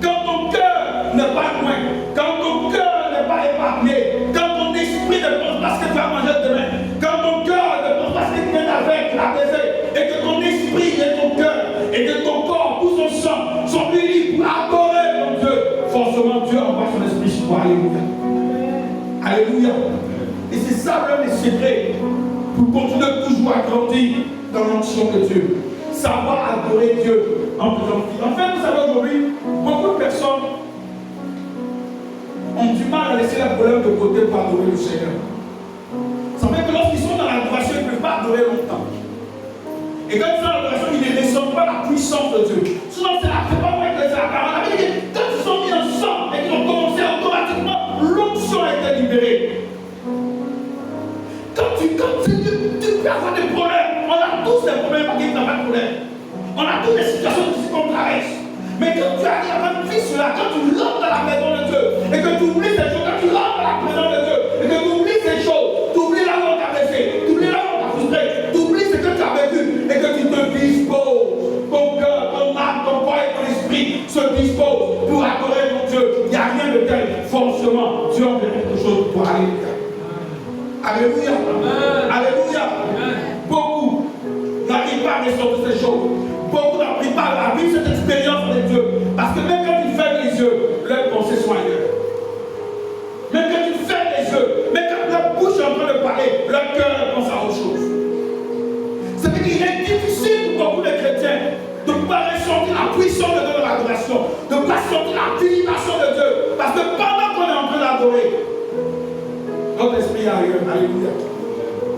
Quand ton cœur n'est pas loin, quand ton cœur n'est pas épargné, quand ton esprit ne pense pas ce que tu vas manger demain, quand ton cœur ne pense pas ce que tu viens avec la désert, et que ton esprit et ton cœur, et que ton corps, tout son sang, sont unis pour adorer ton Dieu, forcément Dieu envoie son esprit sur toi. Alléluia. Alléluia. Et c'est ça l'un des secrets pour continuer toujours à grandir dans l'onction de Dieu. Savoir adorer Dieu en faisant vie. En fait, vous savez, aujourd'hui, beaucoup de personnes ont du mal à laisser la problème de côté pour adorer le Seigneur. Ça fait que lorsqu'ils sont dans l'adoration, ils ne peuvent pas adorer longtemps. Et quand ils sont dans l'adoration, ils ne ressentent pas la puissance de Dieu. Souvent, c'est pas vrai que c'est la parole. Quand ils sont mis ensemble et qu'ils ont commencé automatiquement, l'onction a été libérée. Quand tu peux avoir des problèmes, on a tous des problèmes, pas qu'il n'y a pas de problème. On a toutes des situations difficiles qu'on traverse. Mais quand tu arrives à vivre cela, quand tu rentres dans la maison de Dieu, et que tu oublies ces choses, quand tu rentres dans la présence de Dieu, et que tu oublies ces choses, tu oublies là où on t'a blessé, tu oublies là où on t'a frustré, tu oublies ce que tu as vécu, et que tu te disposes, ton cœur, ton âme, ton corps et ton esprit se disposent pour adorer ton Dieu. Il n'y a rien de tel, forcément, Dieu en fait quelque chose pour aller. Alléluia. Amen. Alléluia. Amen. Beaucoup n'arrivent pas à ressortir ces choses. Beaucoup n'arrivent pas à vivre cette expérience de Dieu. Parce que même quand ils ferment les yeux, leurs pensées sont ailleurs. Même quand ils ferment les yeux, même quand leur bouche est en train de parler, leur cœur pense à autre chose. Ça veut dire qu'il est difficile pour beaucoup de chrétiens de pouvoir ressentir la puissance de Dieu dans l'adoration, de ne pas sentir la visitation de Dieu. Parce que pendant qu'on est en train d'adorer, notre esprit est ailleurs. Alléluia.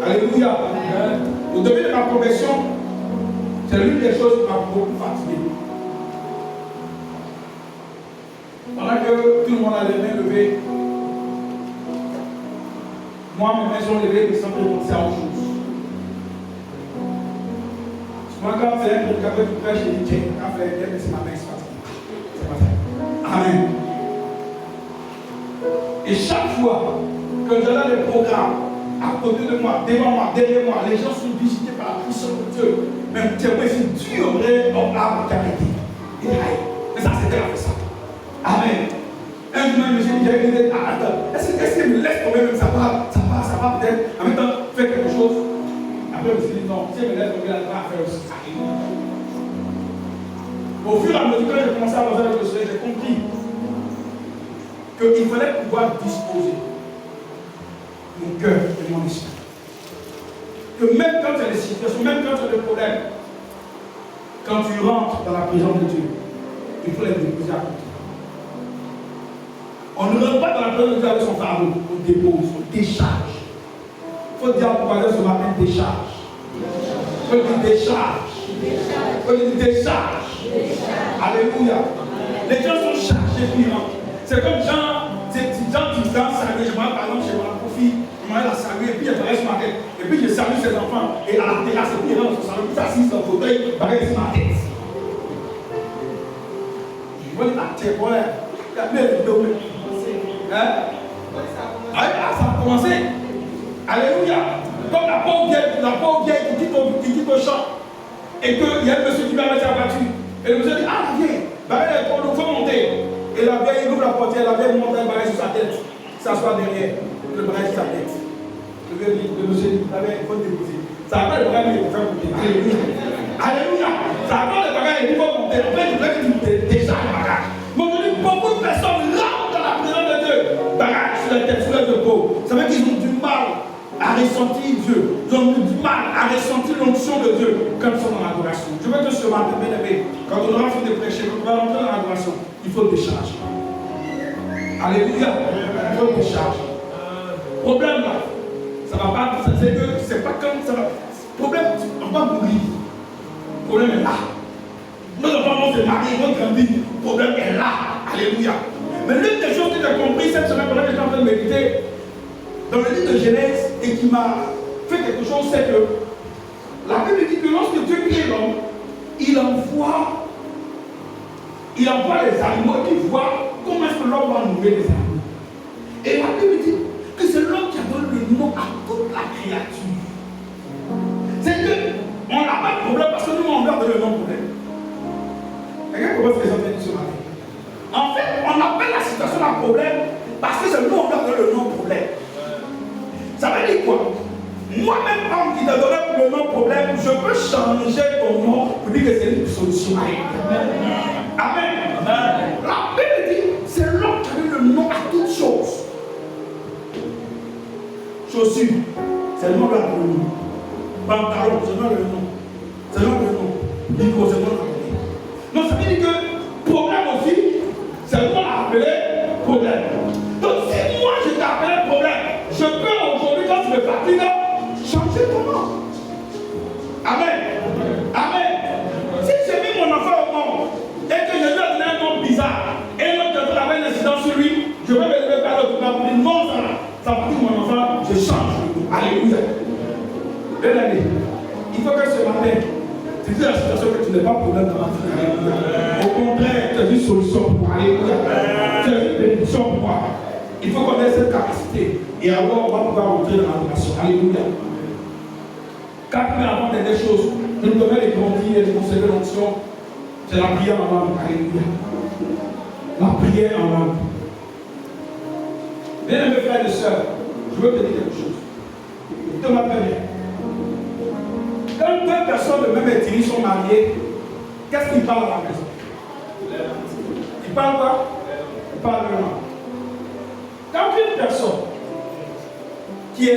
Alléluia. Vous devez de ma profession, c'est l'une des choses qui m'a beaucoup fatigué. Pendant que tout le monde a les mains levées, moi, mes mains sont levées, mais sans penser à autre chose. Souvent, quand c'est un prédicateur qui prêche, je dis tiens, quand je fais c'est ma main, c'est pas ça. Amen. Et chaque fois que j'allais des programmes à côté de moi, devant moi, derrière moi, les gens sont visités par la puissance de Dieu. Même Dieu, c'est Dieu aurait en âme carité. Mais ça, c'était la ça. Amen. Un jour, je me suis dit, attends, est-ce qu'il me laisse tomber même ça va peut-être, en même temps, faire quelque chose. Après, je me suis dit, non, si elle me laisse tomber, elle va faire aussi ça. Au fur et à mesure que j'ai commencé à avancer avec le soleil, j'ai compris qu'il fallait pouvoir disposer mon cœur et mon esprit. Que même quand tu as des situations, même quand tu as des problèmes, quand tu rentres dans la présence de Dieu, il faut les déposer à côté. On ne rentre pas dans la présence de Dieu avec son fardeau, on dépose, on décharge. Il faut dire pourquoi ce matin décharge. Il faut dire décharge. Il faut dire décharge. Alléluia. Les gens sont chargés puis ils rentrent. C'est comme ces petits gens qui dansent saluer. Je me rappelle par exemple chez ma fille, je me la saluer et puis elle reste ma tête. Et puis je salue ses enfants. Et à la terrasse, et puis il est dans son salon, il s'assise dans le fauteuil, pareil, sur ma tête. Je vois la tête, voilà. Il y a bien le dos. Hein? Ah, ça a commencé. Alléluia. Comme la pauvre vieille qui quitte au champ. Et qu'il y a un monsieur qui va mettre sa voiture. Et le monsieur dit, ah, la vieille, il faut monter. Et la vieille, il ouvre la portière, la vieille monte un barrage sur sa tête. S'assoit derrière, le barrage sur sa tête. Le monsieur dit, la vieille, il faut déposer. Ça va pas le barrage, il faut faire monter. Alléluia. Ça va pas le barrage, il faut monter. En fait, il voulait que tu montes déjà le barrage. Mais aujourd'hui, beaucoup de personnes rentrent dans la présence de Dieu. Barrage sur la tête, sur les épaules. Ça veut dire qu'ils ont du mal à ressentir Dieu. Ils ont du mal à ressentir l'onction de Dieu quand ils sont dans l'adoration. Je veux que ce matin, bien aimé, quand on aura fini de prêcher, quand on va rentrer dans l'adoration, il faut le décharger. Alléluia. Il faut le décharger. Problème là, ça va pas, c'est pas comme ça va. Problème, on va mourir. Problème est là. Nos enfants vont se marier, ils vont grandir. Problème est là. Alléluia. Mais l'une des choses que j'ai compris cette semaine, pendant que j'étais en train de méditer, dans le livre de Genèse, et qui m'a fait quelque chose, c'est que la Bible dit que lorsque Dieu crée l'homme, il envoie les animaux, il voit comment est-ce que l'homme va nourrir les animaux. Et la Bible dit que c'est l'homme qui a donné le nom à toute la créature. C'est qu'on n'a pas de problème parce que nous, on leur donne le nom problème. Quelqu'un comprend ce que j'ai entendu ce matin? En fait, on appelle la situation un problème parce que c'est nous, on leur donne le nom problème. Ça veut dire quoi? Moi-même, homme qui t'a donné le nom problème, je peux changer ton nom pour dire que c'est une solution. Amen. Amen. La Bible dit, c'est l'homme qui a eu le nom à toutes choses. Chaussures, c'est le nom de la nom. Pantalon, c'est le nom de nom. C'est le nom de nom. Micro, c'est le nom de nom. Donc ça veut dire que problème aussi, c'est le nom à appeler problème. Donc si moi je t'ai appelé problème, je peux aujourd'hui, quand tu me fatigues, changer ton nom. Amen. Amen. Si j'ai mis mon enfant au monde et que je lui ai donné un nom bizarre et l'autre personne avait un incident sur lui, je vais me lever par l'autre pour dire non, ça va dire mon enfant, je change. Alléluia. Bien aimé, il faut que ce matin, tu dis la situation que tu n'es pas problème dans ma vie. Alléluia. Au contraire, tu as une solution pour moi. Alléluia. Tu as une bénédiction pour moi. Il faut qu'on ait cette capacité. Et alors, on va pouvoir entrer dans l'adoration. Alléluia. Quatrième avant des choses, nous devons les grandir et les conserver l'onction. C'est la prière en langue. Alléluia. La prière en langue. Bien aimés frères et sœurs, je veux te dire quelque chose. Écoutez-moi très bien. Quand deux personnes de même ethnie sont mariées, qu'est-ce qu'ils parlent à la maison? Ils parlent quoi? Ils parlent de langue. Quand une personne qui a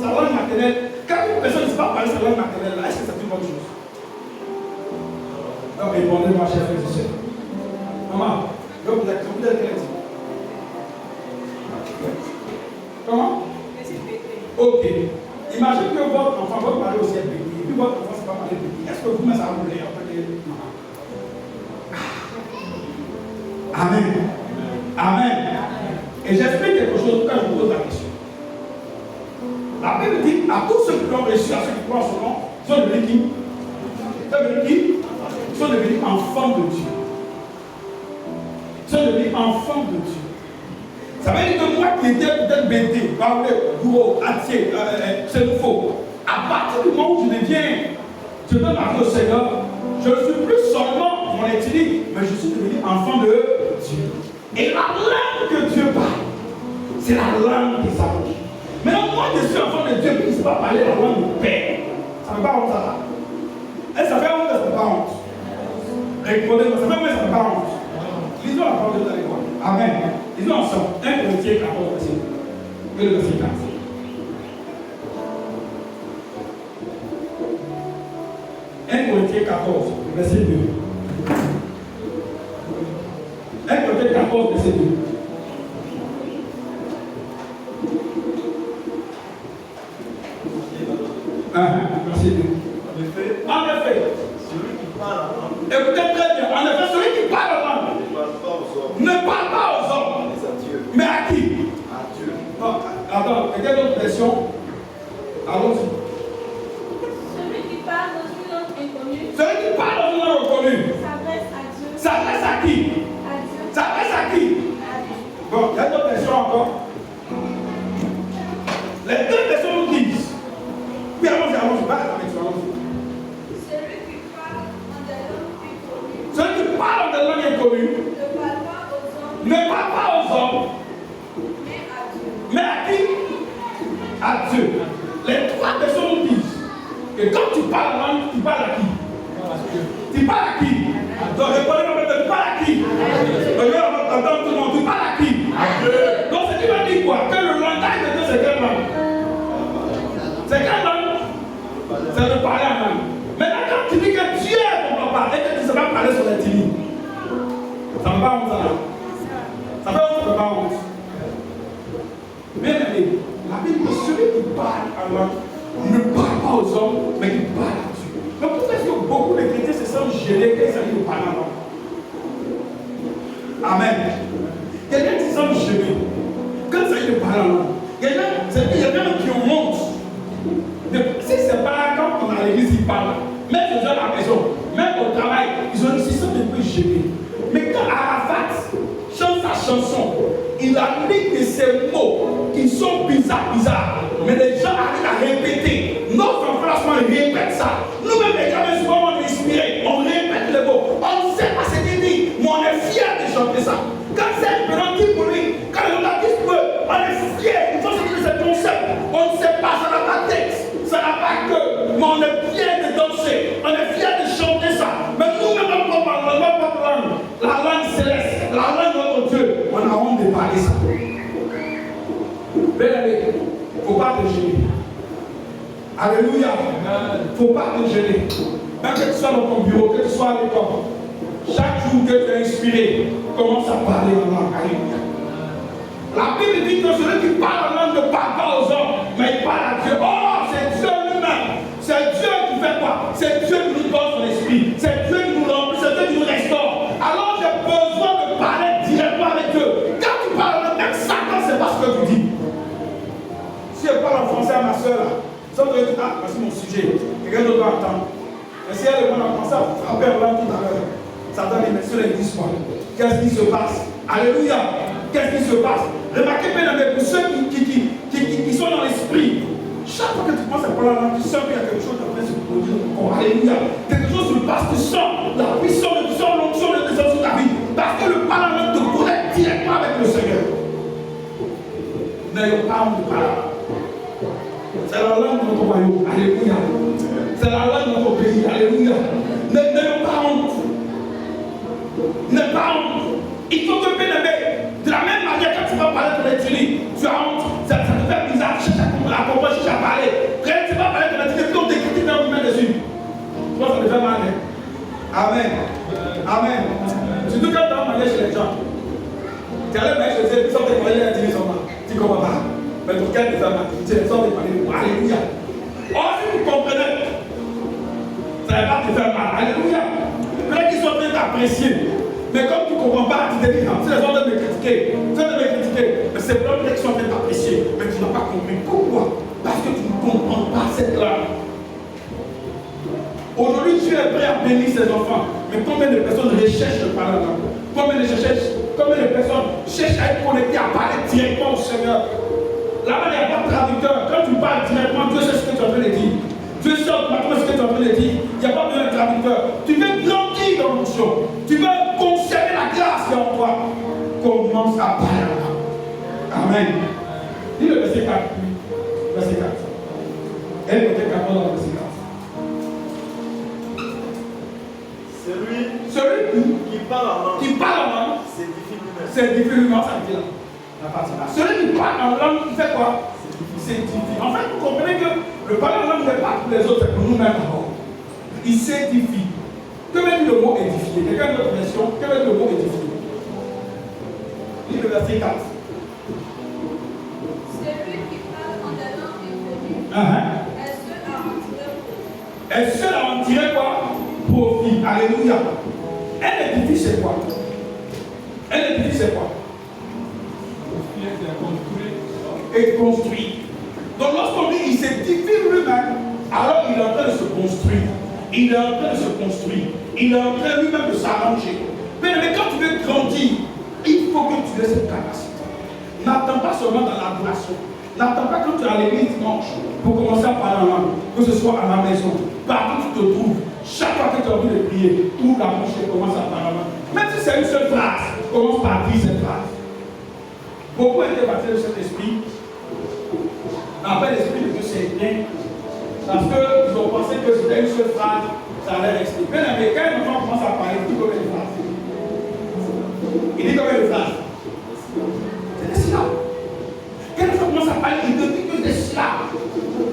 sa langue maternelle, quand une personne ne sait pas parler sa langue maternelle, est-ce que c'est une bonne chose? Non, répondez-moi, chers frères et sœurs. Maman, je vous êtes chrétien. Comment? Ok. Imagine que votre enfant va parler aussi à petit, et puis votre enfant ne sait pas parler petit. Est-ce que vous, ça vous voulez après les Amen. Amen. Et j'explique quelque chose quand je vous pose la question. La Bible dit à tous ceux qui l'ont reçu, à ceux qui croient en son nom, sont devenus qui? Ils sont devenus enfants de Dieu. Ils sont devenus enfants de Dieu. Ça veut dire que moi qui étais peut-être bêté, parler, gros, entier, c'est faux. À partir du moment où je donne ma vie au Seigneur, je ne suis plus seulement mon ethnie, mais je suis devenu enfant de Dieu. Et la langue que Dieu parle, c'est la langue de sa bouche. Maintenant, moi je suis enfant de Dieu, puis je ne sais pas parler la langue du Père. Ça ne fait pas honte ça. Et ça fait honte, ça ne fait pas honte. Répondez-moi, ça fait honte, ça ne fait pas honte. Lisons la parole de Dieu avec moi. Amen. Lisons ensemble. 1 Corinthiens 14, verset 2. Et le verset 4. Corinthiens 14, verset 2. 1 Corinthiens 14, verset 2. Verset 2. En effet, celui qui parle en langue. Écoutez très bien. En effet, celui qui parle en langue ne parle pas aux hommes. Mais à qui? Et quelle autre version? Allons-y. Celui qui parle dans une langue inconnue. Celui qui parle dans une langue inconnue. S'adresse à Dieu. S'adresse à qui? À Dieu. S'adresse à qui? À Dieu. Bon, il y a d'autres versions encore. Les deux versions nous disent. Oui, allons-y, pas avec ça, allons-y. Celui qui parle en des langues inconnues. Celui qui parle en des langues inconnues Ne parle pas aux hommes. Mais à Dieu. Mais à Dieu. Mais à qui? À Dieu. Les trois versions nous disent que quand tu parles en langue, tu parles à qui? Tu parles à qui? Donc répondez-moi maintenant, tu parles à qui? Regarde, tout le monde, tu parles à qui? Donc ce qui veut dire quoi? Que le langage de Dieu c'est quelle langue? C'est quelle langue? C'est de parler en langue. Maintenant quand tu dis que Dieu est ton papa et que tu ne sais pas parler sur les timides, ça me va honte ça là? Ça fait honte, ça me va honte. Bien aimé, la Bible dit celui qui parle en langue ne parle pas aux hommes, mais il parle à Dieu. Donc pourquoi est-ce que beaucoup de chrétiens se sentent gênés quand il s'agit de parler en langue? Amen. Quelqu'un qui se sent gêné quand il s'agit de parler en langue. Il y a des gens qui ont honte. Si c'est pas là, quand on est à l'église, ils parlent. Même les gens à la maison, même au travail, ils se sentent un peu gênés. Mais quand Arafat chante sa chanson, il a mis de ces mots qui sont bizarres. Mais les gens arrivent à répéter. Notre enfant répète ça. Nous-mêmes, les gens, souvent, on est inspirés. On répète les mots. On ne sait pas ce qu'il dit, mais on est fiers de chanter ça. Quand c'est un petit pour lui, quand on a dit peu, on est fiers. Il faut se dire ce concept. On ne sait pas, ça n'a pas de texte, ça n'a pas que. Mais on est fiers de danser. On est fiers de chanter ça. Mais nous-mêmes, notre propre langue, la langue céleste, la langue de notre Dieu, on a honte de parler ça. Bien aimé, il ne faut pas te gêner. Alléluia. Il ne faut pas te gêner. Même que tu sois dans ton bureau, que tu sois à l'école, chaque jour que tu es inspiré, commence à parler en langue. Alléluia. La Bible dit que celui qui parle en langue ne parle pas aux hommes, mais il parle à Dieu. Oh, c'est Dieu lui-même. C'est Dieu qui fait quoi? C'est Dieu qui nous donne son esprit. C'est Dieu qui nous remplit, c'est Dieu qui nous restaure. Alors j'ai besoin de parler directement avec Dieu. Quand tu parles en langue, même Satan ne sait pas ce que tu dis. Si je parle en français à ma soeur là, ça doit être voici mon sujet. Quelqu'un d'autre doit attendre. Mais si elle est bonne en français, elle va frapper en langue tout à l'heure. Satan dit, mais sur les 10 mois, qu'est-ce qui se passe? Alléluia. Qu'est-ce qui se passe? Remarquez bien, pour ceux qui sont dans l'esprit, chaque fois que tu penses à parler en langue, tu sens qu'il y a quelque chose qui va se produire dans ton corps. Alléluia. Quelque chose se passe, tu sens la puissance, tu sens l'onction de descendre sur ta vie. Parce que le parler en langue te connecte directement avec le Seigneur. N'ayons pas honte de parler. C'est la langue de notre royaume. Alléluia. C'est la langue de notre pays. Alléluia. N'ayons pas honte. N'ayons pas honte. Il faut que bien aimé, de la même manière quand tu vas parler de l'éthiopie, tu as honte. Ça te fait bizarre. Tu cherches à comprendre, tu cherches à parler. Quand tu vas parler de l'éthiopie, puis on t'écrit dans le main dessus. Tu vois, ça te fait mal. Amen. Amen. Surtout quand tu vas parler chez les gens. Tu allais aller chez eux, puis ça te fait parler l'éthiopie seulement. Tu ne comprends pas. Mais pour quel des hommes, tu les sors de parler. Alléluia. Or, si vous comprenez, ça ne va pas te faire mal. Alléluia. Peut-être qu'ils sont en train d'apprécier. Mais comme tu ne comprends pas, tu te dis, si les gens veulent me critiquer, mais c'est pas qu'ils sont en train d'apprécier. Mais tu n'as pas compris. Pourquoi? Parce que tu ne comprends pas cette langue. Aujourd'hui, Dieu est prêt à bénir ses enfants. Mais combien de personnes recherchent de parler la langue? Combien de personnes cherchent à être connectées, à parler directement au Seigneur? Là-bas, il n'y a pas de traducteur. Quand tu parles directement, Dieu sait ce que tu es en train de dire. Dieu sait automatiquement ce que tu es en train de dire. Il n'y a pas besoin de traducteur. Tu veux grandir dans l'onction. Tu veux conserver la grâce qui est en toi. Commence à parler. Amen. Dis le verset 4. Verset 4. Et le verset 4 dans le verset 4. Celui qui parle en langue, c'est difficilement ça dit là. La partie là. Celui qui parle en langue, il fait quoi? C'est difficile. En fait, vous comprenez que le parler en langue n'est pas pour les autres, c'est pour nous-mêmes d'abord. Il s'édifie. Que veut dire le mot édifier? Quelqu'un d'autre version? Que veut dire le mot édifier? Lis le verset 4. Celui qui parle en des langues inconnues est seul à en tirer quoi? Profit. Alléluia. Un édifice, c'est quoi? Un édifice, c'est quoi? Et construit. édifie lui-même, alors il est en train de se construire. Il est en train de se construire. Il est en train lui-même de s'arranger. Mais quand tu veux grandir, il faut que tu aies cette capacité. N'attends pas seulement dans l'adoration. N'attends pas quand tu es à l'église dimanche pour commencer à parler en langue. Que ce soit à la maison, partout où tu te trouves. Chaque fois que tu as envie de prier, ouvre la bouche et commence à parler en langue. Même si c'est une seule phrase, commence par dire cette phrase. Beaucoup étaient baptisés de cet esprit. Après, l'esprit de Dieu c'est bien. Parce qu'ils ont pensé que c'était une seule phrase, ça allait rester. Mais quand un enfant commence à parler, il dit combien de phrases? Il dit combien de phrases? C'est des syllabes. Quand un enfant commence à parler, il ne dit que des syllabes.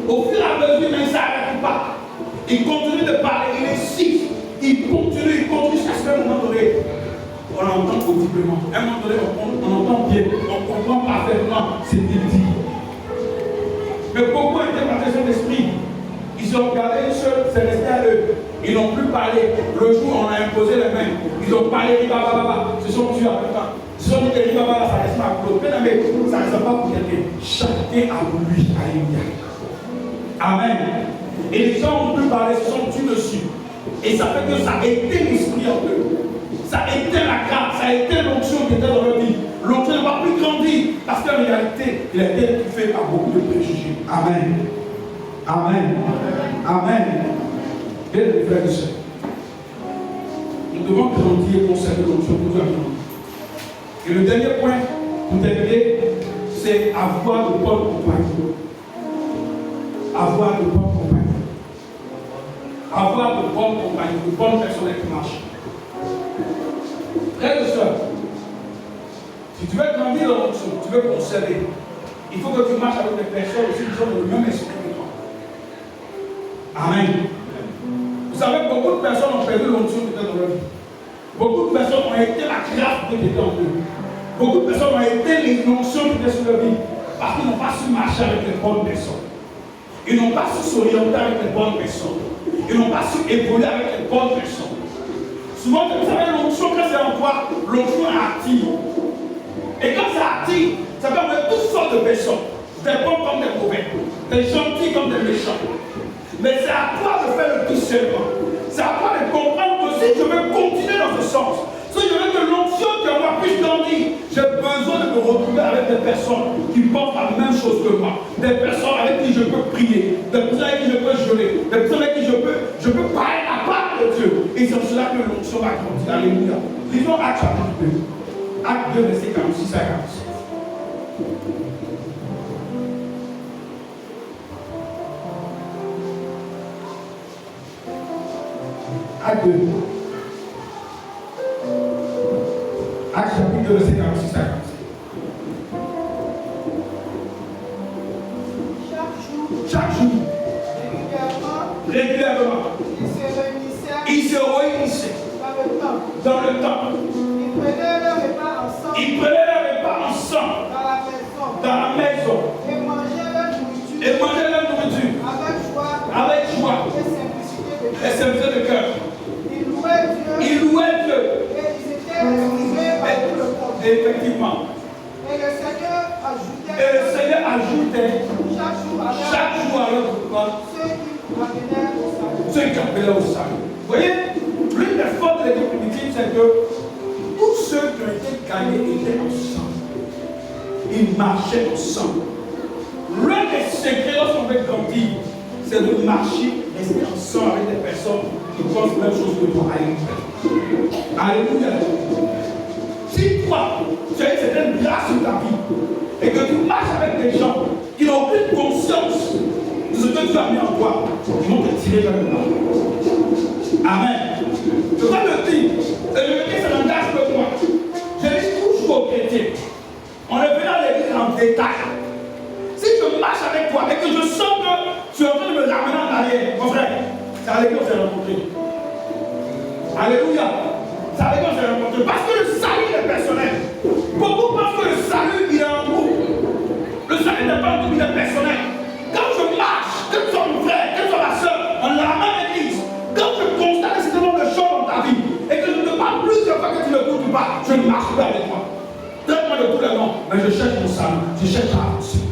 Au fur et à mesure, mais il ne s'arrête pas. Il continue de parler, il insiste. Il continue jusqu'à ce qu'à un moment donné, on entend audiblement. À un moment donné, on entend bien, on comprend parfaitement ce qu'il dit. Mais beaucoup étaient baptisés d'esprit. Ils ont regardé une seule, c'est resté à eux. Ils n'ont plus parlé. Le jour, on a imposé les mains. Ils ont parlé, ribababa. Se sont tués après ça. Ils se sont dit que ribababa, ça reste à Claude. Mais ça ne reste pas pour quelqu'un. Chacun a lui. Alléluia. Amen. Et les gens ont plus parlé, se sont tués dessus. Et ça fait que ça a été l'esprit en eux. Ça a été la grâce, ça a été l'onction qui était dans leur vie. L'onction ne va plus grandir. Parce qu'en réalité, il a été étouffé par beaucoup de préjugés. Amen. Amen. Amen. Bien les frères et sœurs, nous devons grandir et conserver l'onction pour Dieu. Et le dernier point, pour terminer, c'est avoir de bonnes compagnies. Avoir de bonnes compagnies. Avoir de bonnes compagnies, de bonnes personnes qui marchent. Frères et sœurs, si tu veux grandir dans l'onction, tu veux conserver, il faut que tu marches avec des personnes aussi qui sont dans le même esprit que toi. Amen. Vous savez, beaucoup de personnes ont perdu l'onction qui était dans leur vie. Beaucoup de personnes ont été la grâce qui était en eux. Beaucoup de personnes ont été l'onction qui était sur leur vie parce qu'ils n'ont pas su marcher avec les bonnes personnes. Ils n'ont pas su s'orienter avec les bonnes personnes. Ils n'ont pas su évoluer avec les bonnes personnes. Souvent, vous savez, l'onction, quand c'est en toi, l'onction est active. Et quand c'est actif, ça peut avoir toutes sortes de personnes. Des bons comme des mauvais. Des gentils comme des méchants. Mais c'est à toi de faire le discernement. C'est à toi de comprendre que si je veux continuer dans ce sens, si je veux que l'onction qui en moi puisse grandir, j'ai besoin de me retrouver avec des personnes qui pensent la même chose que moi. Des personnes avec qui je peux prier, des personnes avec qui je peux jeûner, des personnes avec qui je peux parler la part de Dieu. Et c'est cela que l'onction va grandir. Alléluia. Lisons Actes chapitre 2. Acte 2, verset 46 à 47. Acte 2. Acte chapitre 2, verset 46 à 47. Chaque jour, régulièrement, ils se réunissaient dans le temple. Ils prenaient leur repas ensemble dans la maison et mangeaient leur nourriture avec joie et simplicité de cœur. Ils louaient Dieu. Et ils étaient estimés par tout le monde. Effectivement. Et le Seigneur ajoutait chaque jour à leur repas ceux qui appelaient au salut. Vous voyez, l'une des forces de l'église primitive, c'est que tous ceux qui ont été gagnés étaient ensemble. Ils marchaient ensemble. L'un des secrets lorsqu'on veut grandir, c'est de marcher, rester ensemble avec des personnes qui pensent la même chose que toi. Alléluia. Si toi, tu as une certaine grâce sur ta vie et que tu marches avec des gens qui n'ont aucune conscience de ce que tu as mis en toi, ils vont te tirer vers le bas. Amen. Je dois te dire, et je me dis, ça n'engage que moi. Je dis toujours aux chrétiens, on est venu à l'église en détail. Si je marche avec toi et que je sens que tu es en train de me ramener en arrière, mon frère, c'est à l'église qu'on s'est rencontrés. Alléluia. C'est à l'église qu'on s'est rencontrés. Parce que le salut est personnel. Beaucoup pensent que le salut, il est en nous. Le salut n'est pas en nous, il est personnel. Quand je marche, que tu sois mon frère, que tu sois ma soeur, on l'a même église. Quand je constate un certain nombre de choses dans ta vie et que je ne te parle plus de fois que tu ne m'écoutes pas, je ne marche pas avec toi. Donne-moi de tous les noms, mais je cherche mon salut, je cherche à avancer.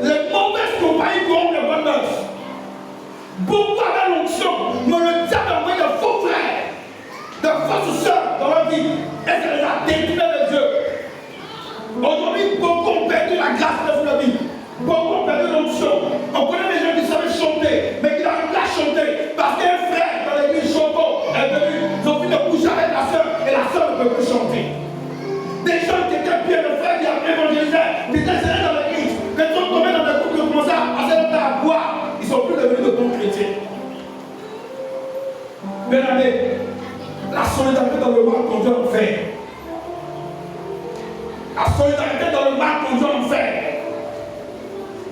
Les mauvaises Beaucoup avaient l'onction, mais le diable a envoyé de faux frères, de fausses sœurs dans leur vie. Et ça les a détruits de Dieu. Aujourd'hui, beaucoup ont perdu la grâce de leur vie. Beaucoup ont perdu l'onction. On connaît des gens qui savaient chanter, mais qui n'arrivent pas à chanter. Parce qu'un frère dans l'église chantant est venu, ils ont fini de coucher avec la sœur, et la sœur ne peut plus chanter. Des gens qui étaient bien de frères qui avaient évangélisé, qui étaient serrés dans l'église, les gens tombaient dans des groupes qui ont commencé à se mettre à boire. Ils ne sont plus devenus de bons chrétiens. Bien aimé, la solidarité dans le mal conduit en enfer. La solidarité dans le mal conduit en enfer.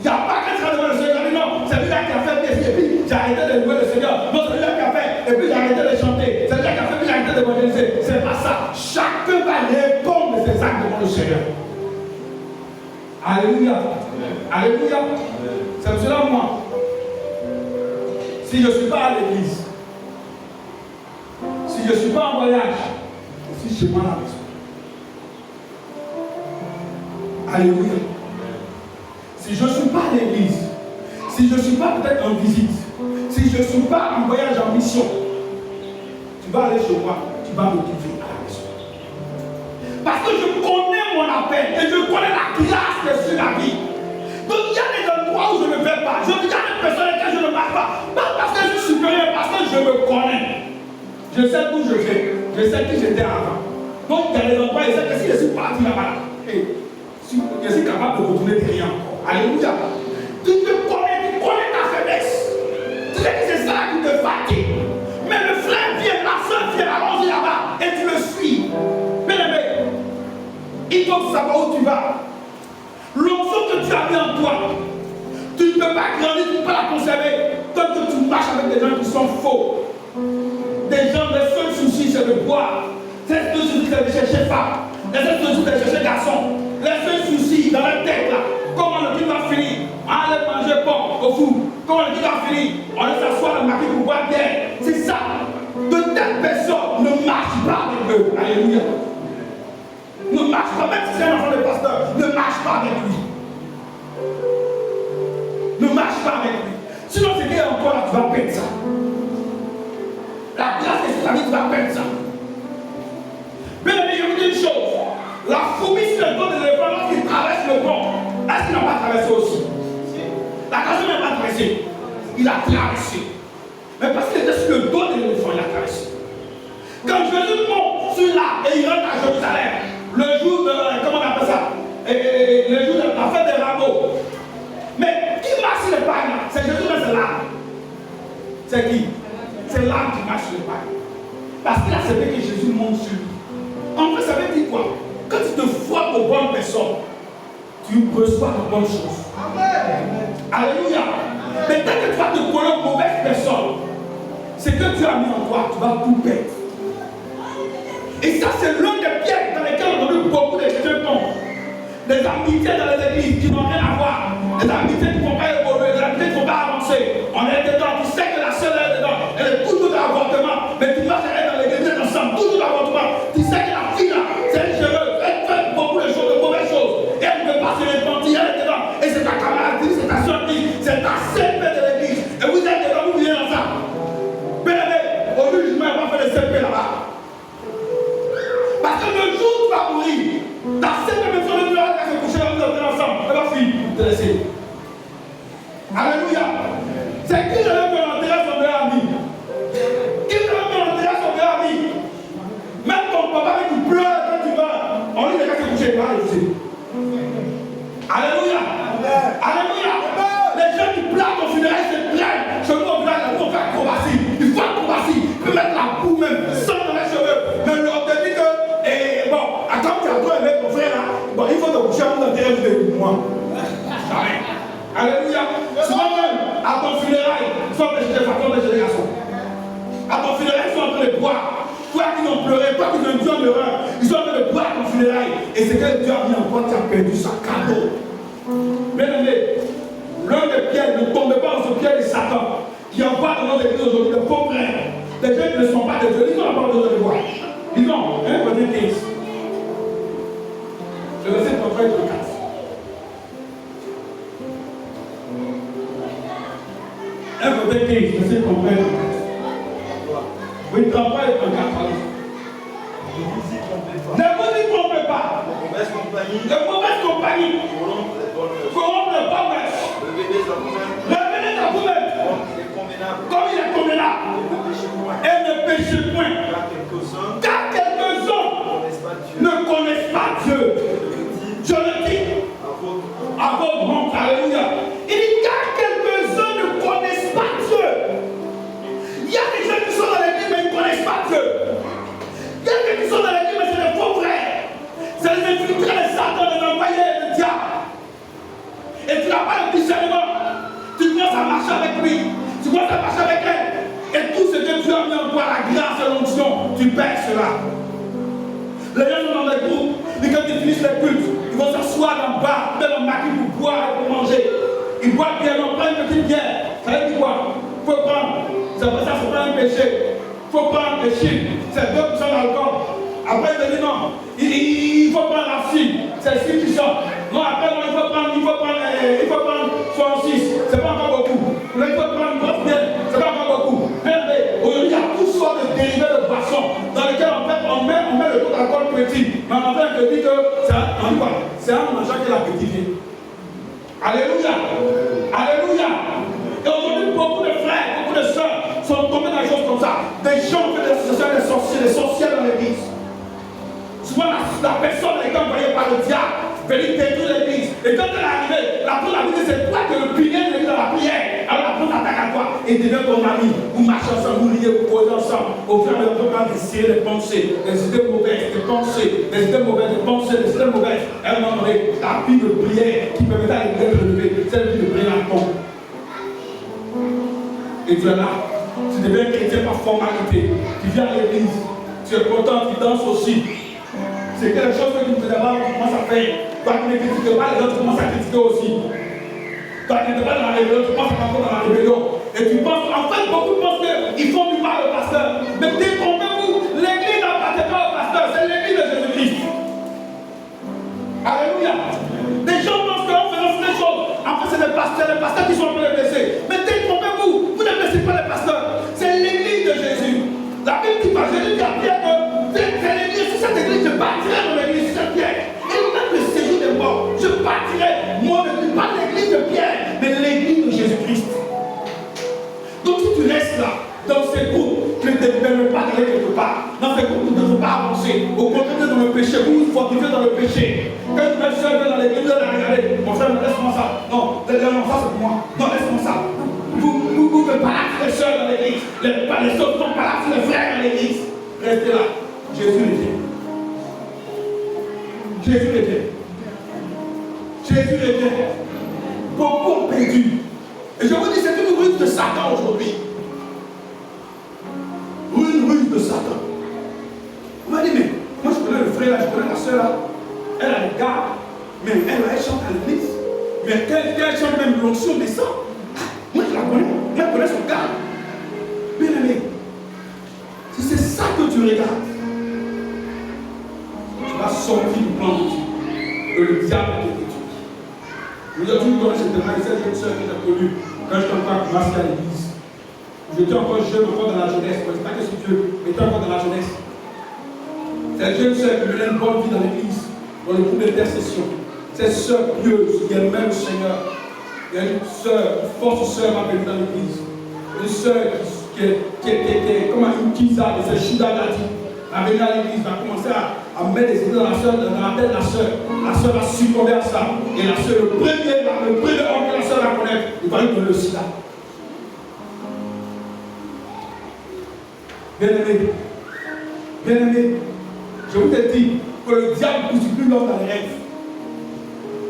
Il n'y a pas qu'un train de voir le Seigneur. Non, c'est lui-là qui a fait des et puis j'ai arrêté de louer le Seigneur. Non, c'est lui-là qui a fait et puis j'ai arrêté de chanter. C'est lui-là qui a fait puis j'ai arrêté d'évangéliser. C'est pas ça. Chacun va répondre de ses actes devant le Seigneur. Alléluia. Alléluia. C'est pour cela, moi, si je ne suis pas à l'église, si je ne suis pas en voyage, si chez moi à la maison. Alléluia. Si je ne suis pas à l'église, si je ne suis pas peut-être en visite, si je ne suis pas en voyage en mission, tu vas aller chez moi, tu vas me quitter à la maison. Parce que je connais mon appel et je connais la grâce qui est sur la vie. Donc il y a des endroits où je ne vais pas. Je regarde des personnes avec lesquelles je ne marche pas. Pas parce que je suis supérieur, parce que je me connais. Je sais où je vais. Je sais qui j'étais avant. Donc il y a des endroits, je sais que si je suis parti là-bas, je suis capable de retourner derrière encore. Alléluia. Tu connais ta faiblesse. Tu sais que c'est ça qui te fatigue. Mais le frère vient, la soeur vient, allons-y là-bas et tu le suis. Bien aimé, il faut savoir où tu vas. L'onction que tu as mis en toi, tu ne peux pas grandir, tu ne peux pas la conserver tant que tu marches avec des gens qui sont faux. Des gens, les seuls soucis c'est de boire. Les seuls soucis c'est de chercher femme. Les seuls soucis c'est de chercher garçon. Les seuls soucis dans la tête là, comment le truc va finir? On allait manger bon au fou. Comment le truc va finir? On allait s'asseoir le maquis pour boire bien. C'est ça. De telles personnes ne marchent pas avec eux. Alléluia. Ne marche pas, même si c'est un enfant de pasteur, ne marche pas avec lui. Ne marche pas avec lui. Sinon, c'est qu'il y a encore là, tu vas perdre ça. La grâce est sur la vie, tu vas perdre ça. Bien aimé, je vous dis une chose. La fourmi sur le dos des éléphants, lorsqu'il traverse le pont, est-ce qu'il n'a pas traversé aussi? La grâce n'a pas traversé. Il a traversé. Mais parce qu'il était sur le dos de l'éléphant, il a traversé. Quand Jésus monte sur l'arbre et il rentre à Jérusalem, le jour de, comment on appelle ça? Le jour de la fête des rameaux. Mais qui marche sur le pain? C'est Jésus, mais c'est l'arbre. C'est qui? C'est l'arbre qui marche sur le pain. Parce qu'il a accepté que Jésus monte sur lui. En fait, ça veut dire quoi? Quand tu te frottes aux bonnes personnes, tu reçois de bonnes choses. Amen. Alléluia. Mais dès que tu vas te coller aux mauvaises personnes, c'est que tu as mis en toi, tu vas tout perdre. Et ça, c'est l'un des pièges dans lesquels on a vu beaucoup de chrétiens tombent. Des amitiés dans les églises qui n'ont rien à voir. Des amitiés qui ne vont pas évoluer, des amitiés qui ne vont pas avancer. On est dedans, tu sais que la seule est dedans. Elle est toujours dans l'avortement. Mais tu marches avec dans l'église ensemble, toujours dans l'avortement. Tu sais que la fille là, c'est une géreuse. Elle fait beaucoup de choses, de mauvaises choses. Et elle ne veut pas se repentir, elle est dedans. Et c'est ta camarade, c'est ta soeur, c'est ta CP de l'église. Et vous êtes dedans, vous vivez ensemble. Bien aimé, au jugement, on va faire le CP là-bas. Parce que le jour où tu vas mourir, ta seule personne de Dieu va se coucher ensemble. Elle va finir te laisser. Alléluia. C'est qui j'avais fait l'enterrer son meilleur ami? Qui j'avais fait l'enterrer son meilleur ami? Même ton papa qui pleure quand tu vas, on lui dit de se coucher, il va aller. Alléluia. Alléluia. Les gens qui pleurent ton funérail se plaignent. Chez nous au village, on fait acrobatie. Il faut acrobatie. Il peut mettre la boue même, sans dans les cheveux. Mais on te dit que bon, attends, tu as toi avec ton frère, hein? Bon, il faut te coucher avant d'enterrer de moi. Jamais. Alléluia. Souvent même, à ton funérail, ils sont des façons de génération. À ton funérail, ils sont en train de boire. Toi qui n'ont pleuré, toi qui n'ont Dieu en erreur, ils sont en train de boire à ton funérail. Et c'est que Dieu a mis en toi, tu as perdu sa cadeau. Bien aimé, l'un des pièges, ne tombez pas dans ce piège de Satan qui envoie dans nos églises aujourd'hui de faux frères. Des gens qui ne sont pas de Dieu. Ils n'ont pas besoin de voir. Disons, 1 Corinthiens 15. Le verset 33 et 34. Un mauvais 15, je sais comprendre. Oui, travail en 4 Ne vous y trompez pas. De mauvaise compagnie. De mauvaise compagnie. Corrompre les bonnes mœurs. Revenez à vous-même. Comme il est convenable. Et ne péchez point. Car quelques-uns ne connaissent pas Dieu. Je le dis à votre honte. Alléluia. Il dit car quelques-uns ne connaissent pas Dieu. Il y a des gens qui sont dans l'église mais ils ne connaissent pas Dieu. Il y a des gens qui sont dans l'église mais c'est des faux frères. C'est les infiltrés, les Satan, les envoyés, le diable. Et tu n'as pas le discernement. Tu commences à marcher avec lui. Tu commences à marcher avec elle. Et tout ce que tu as mis en toi, la grâce et l'onction, tu perds cela. Les gens sont dans les groupes. Et quand ils finissent les cultes, ils vont s'asseoir dans le bar, dans le maquis pour boire et pour manger. Ils boivent bien, on prend une petite bière. Ça veut dire quoi? Il faut prendre. C'est pour ça qu'il ne faut pas un péché. Il faut prendre le chiffre. C'est 2% d'alcool. Après, il dit non. Il faut prendre la fille. C'est 6%. Non, après, non, il faut prendre 66. C'est pas encore beaucoup. Là, il faut prendre une grosse bière. C'est pas encore beaucoup. Mais aujourd'hui, il y a toutes sortes de dérivés de boissons dans lesquels en fait, on met le taux d'alcool petit. Mais en fait, on dit que c'est un mangeant qui l'a petité. Alléluia. Alléluia. Et aujourd'hui, beaucoup de frères, beaucoup de sœurs sont tombés dans des choses comme ça. Des gens ont fait des sorcières dans l'église. Souvent, la personne a été envoyée par le diable venir détruire l'église. Et quand elle est arrivée, la première vie, c'est toi que le pilier de l'église dans la prière. Alors la première attaque à toi et devient ton ami. Vous marchez ensemble, vous liez, vous posez ensemble. Au fur et à mesure, vous pouvez essayer des pensées, des idées mauvaises, des pensées, des idées mauvaises, des pensées, des idées mauvaises. Et à un moment donné, la vie de prière qui permet à l'église de lever, c'est la vie de prière à tombe. Et tu es là. Tu deviens chrétien par formalité. Tu viens à l'église. Tu es content, tu danses aussi. C'est quelque chose que tu ne faisais pas, tu commences à faire. Toi qui ne critiques pas, les autres commencent à critiquer aussi. Toi qui n'es pas dans la rébellion, tu penses encore dans la rébellion. Et tu penses, en fait, beaucoup pensent qu'ils font du mal au pasteur. Mais détrompez-vous, l'église n'appartient pas au pasteur, c'est l'église de Jésus-Christ. Alléluia. Les gens pensent qu'en faisant ces choses, en fait, c'est les pasteurs qui sont un peu les blessés. Mais détrompez-vous, vous ne blessez pas les pasteurs. C'est l'église de Jésus. La Bible dit pas, Jésus dit à Pierre que c'est l'église, cette église, je bâtirai mon église, c'est Pierre. Et même le séjour des morts, je bâtirai mon église, pas l'église de Pierre, mais l'église de Jésus-Christ. Donc si tu restes là, dans ces groupes, tu ne te permets pas d'aller quelque part. Dans ces groupes, tu ne veux pas avancer. Au contraire, dans le péché, vous vous fortifiez dans le péché. Quand tu vas seul dans l'église, vous allez regarder, mon frère, laisse-moi ça. Non, ça c'est pour moi. Non, laisse-moi ça. Vous ne pas la fraîcheur dans l'église. Les autres ne sont pas là, c'est les frères dans l'église. Restez là. Jésus les vient. Jésus les vient. Jésus les vient. Beaucoup ont perdu. Et je vous dis, c'est une ruse de Satan aujourd'hui. Une ruse de Satan. On m'a dit, mais moi je connais le frère là, je connais la soeur là. Elle a les gars, mais elle chante à l'église. Mais quand elle chante, même l'onction descend. Moi je la connais. Elle connaît son gars. Bien aimé, si c'est ça que tu regardes, tu vas sortir du plan de Dieu. Et le diable te détruit. Aujourd'hui, vous connaissez cette jeune soeur que j'ai connue quand je t'entends commencer à l'église. J'étais encore jeune, encore dans la jeunesse. Je ne sais pas que c'est Dieu, mais j'étais encore dans la jeunesse. Cette jeune soeur qui menait une bonne vie dans l'église, dans le groupe d'intercession. Cette soeur pieuse qui aimait le Seigneur. Il y a une soeur, une forte soeur m'a venue dans l'église. Une soeur qui était comme une kisa de ce Chouda Gadi. Elle a venu à l'église, elle a commencé à mettre des idées dans la tête de la soeur. La soeur a succombé à ça. Et la soeur, le premier homme que la soeur va connaître, il va lui donner le sida. Bien aimé, je vous ai dit que le diable ne pousse plus l'homme dans les rêves.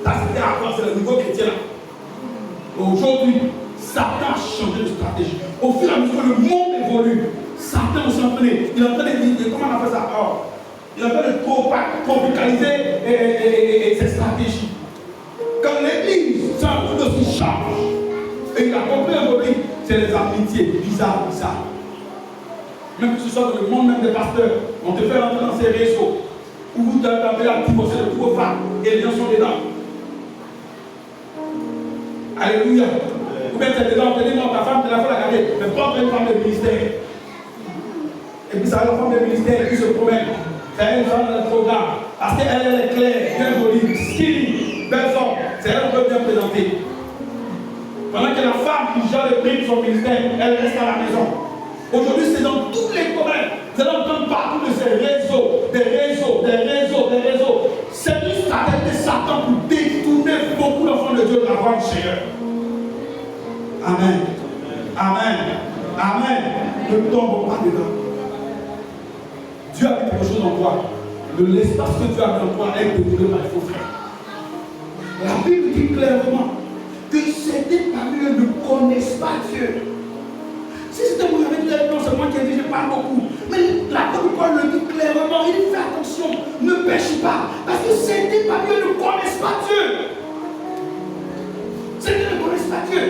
Ça c'était avant, c'est le nouveau chrétien là. Aujourd'hui, Satan a changé de stratégie. Au fur et à mesure que le monde évolue, Satan s'est entraîné. Il est en train de dire, comment on appelle ça? Il est en train de tropicaliser ses stratégies. Quand l'église, ça tout aussi change. Et il a compris aujourd'hui, c'est les amitiés bizarres. Même que ce soit dans le monde même des pasteurs, on te fait rentrer dans ces réseaux où vous t'appelez à divorcer de tous vos femmes et les gens sont dedans. Alléluia. Ou bien c'est dedans, on te dit non, ta femme, tu la faut la garder. Mais prends une femme de ministère. Et puis ça va la femme de ministère qui se promène. C'est une femme dans le programme. Parce qu'elle est claire, bien jolie, skinny, belle forme. C'est elle qu'on peut bien présenter. Pendant que la femme qui gère le prix de son ministère, elle reste à la maison. Aujourd'hui, c'est dans tous les domaines. Vous allez entendre partout de ces réseaux, des réseaux. C'est une stratégie de Satan pour détourner beaucoup d'enfants de Dieu de la voie du Seigneur. Amen. Amen. Amen. Ne tombe pas dedans. Dieu a mis quelque chose en toi. L'espace que Dieu a mis en toi est détourné par les faux frères. La Bible dit clairement que certains parmi eux ne connaissent pas Dieu. Si c'était moi qui avais dit non, c'est moi qui ai dit, je parle beaucoup. Mais l'apôtre Paul le dit clairement, il dit fais attention, ne pêche pas. Parce que certains parmi eux ne connaissent pas Dieu. Certains ne connaissent pas Dieu.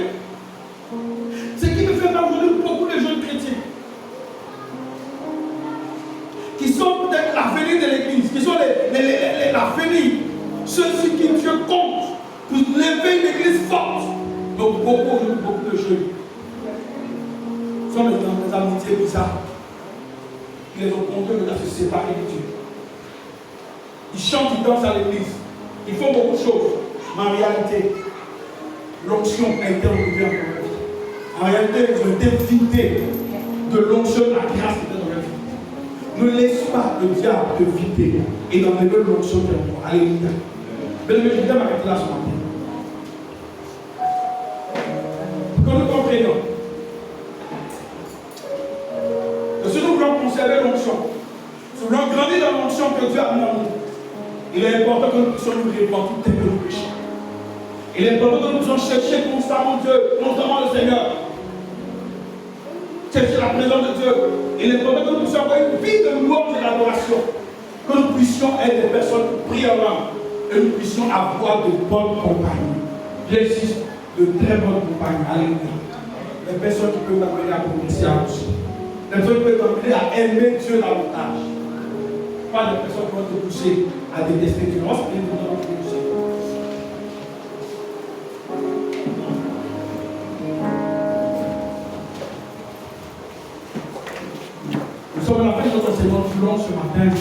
Ce qui me fait peur aujourd'hui, beaucoup de jeunes chrétiens qui sont peut-être l'avenir de l'église, qui sont l'avenir, ceux-ci qui Dieu compte pour lever une église forte. Donc beaucoup de jeunes sont dans des amitiés bizarres. Ils les ont conduits à se séparer de Dieu. Ils chantent, ils dansent à l'église. Ils font beaucoup de choses. Mais en réalité, l'onction a été enlevée en leur vie. En réalité, ils ont été vidés de l'onction, de la grâce qui était dans leur vie. Ne laisse pas le diable te vider et d'enlever l'onction de toi. Alléluia. Mais je vais m'arrêter là ce matin. Que nous comprenions. Si nous voulons conserver l'onction, si nous voulons grandir dans l'onction que Dieu a mis en nous, il est important que nous puissions nous répandre tout tel que nous péchons. Il est important que nous puissions chercher constamment Dieu, constamment le Seigneur. Chercher la présence de Dieu. Il est important que nous puissions avoir une vie de louange et d'adoration. Que nous puissions être des personnes prières et nous puissions avoir de bonnes compagnies. J'insiste, de très bonnes compagnies. Alléluia. Les personnes qui peuvent amener à progresser à aussi. Les personnes qui peuvent t'amener à aimer Dieu davantage. Pas des personnes qui vont te pousser à détester Dieu. On va se prier pour nous pousser. Nous sommes à la fin de notre enseignement plus long ce matin.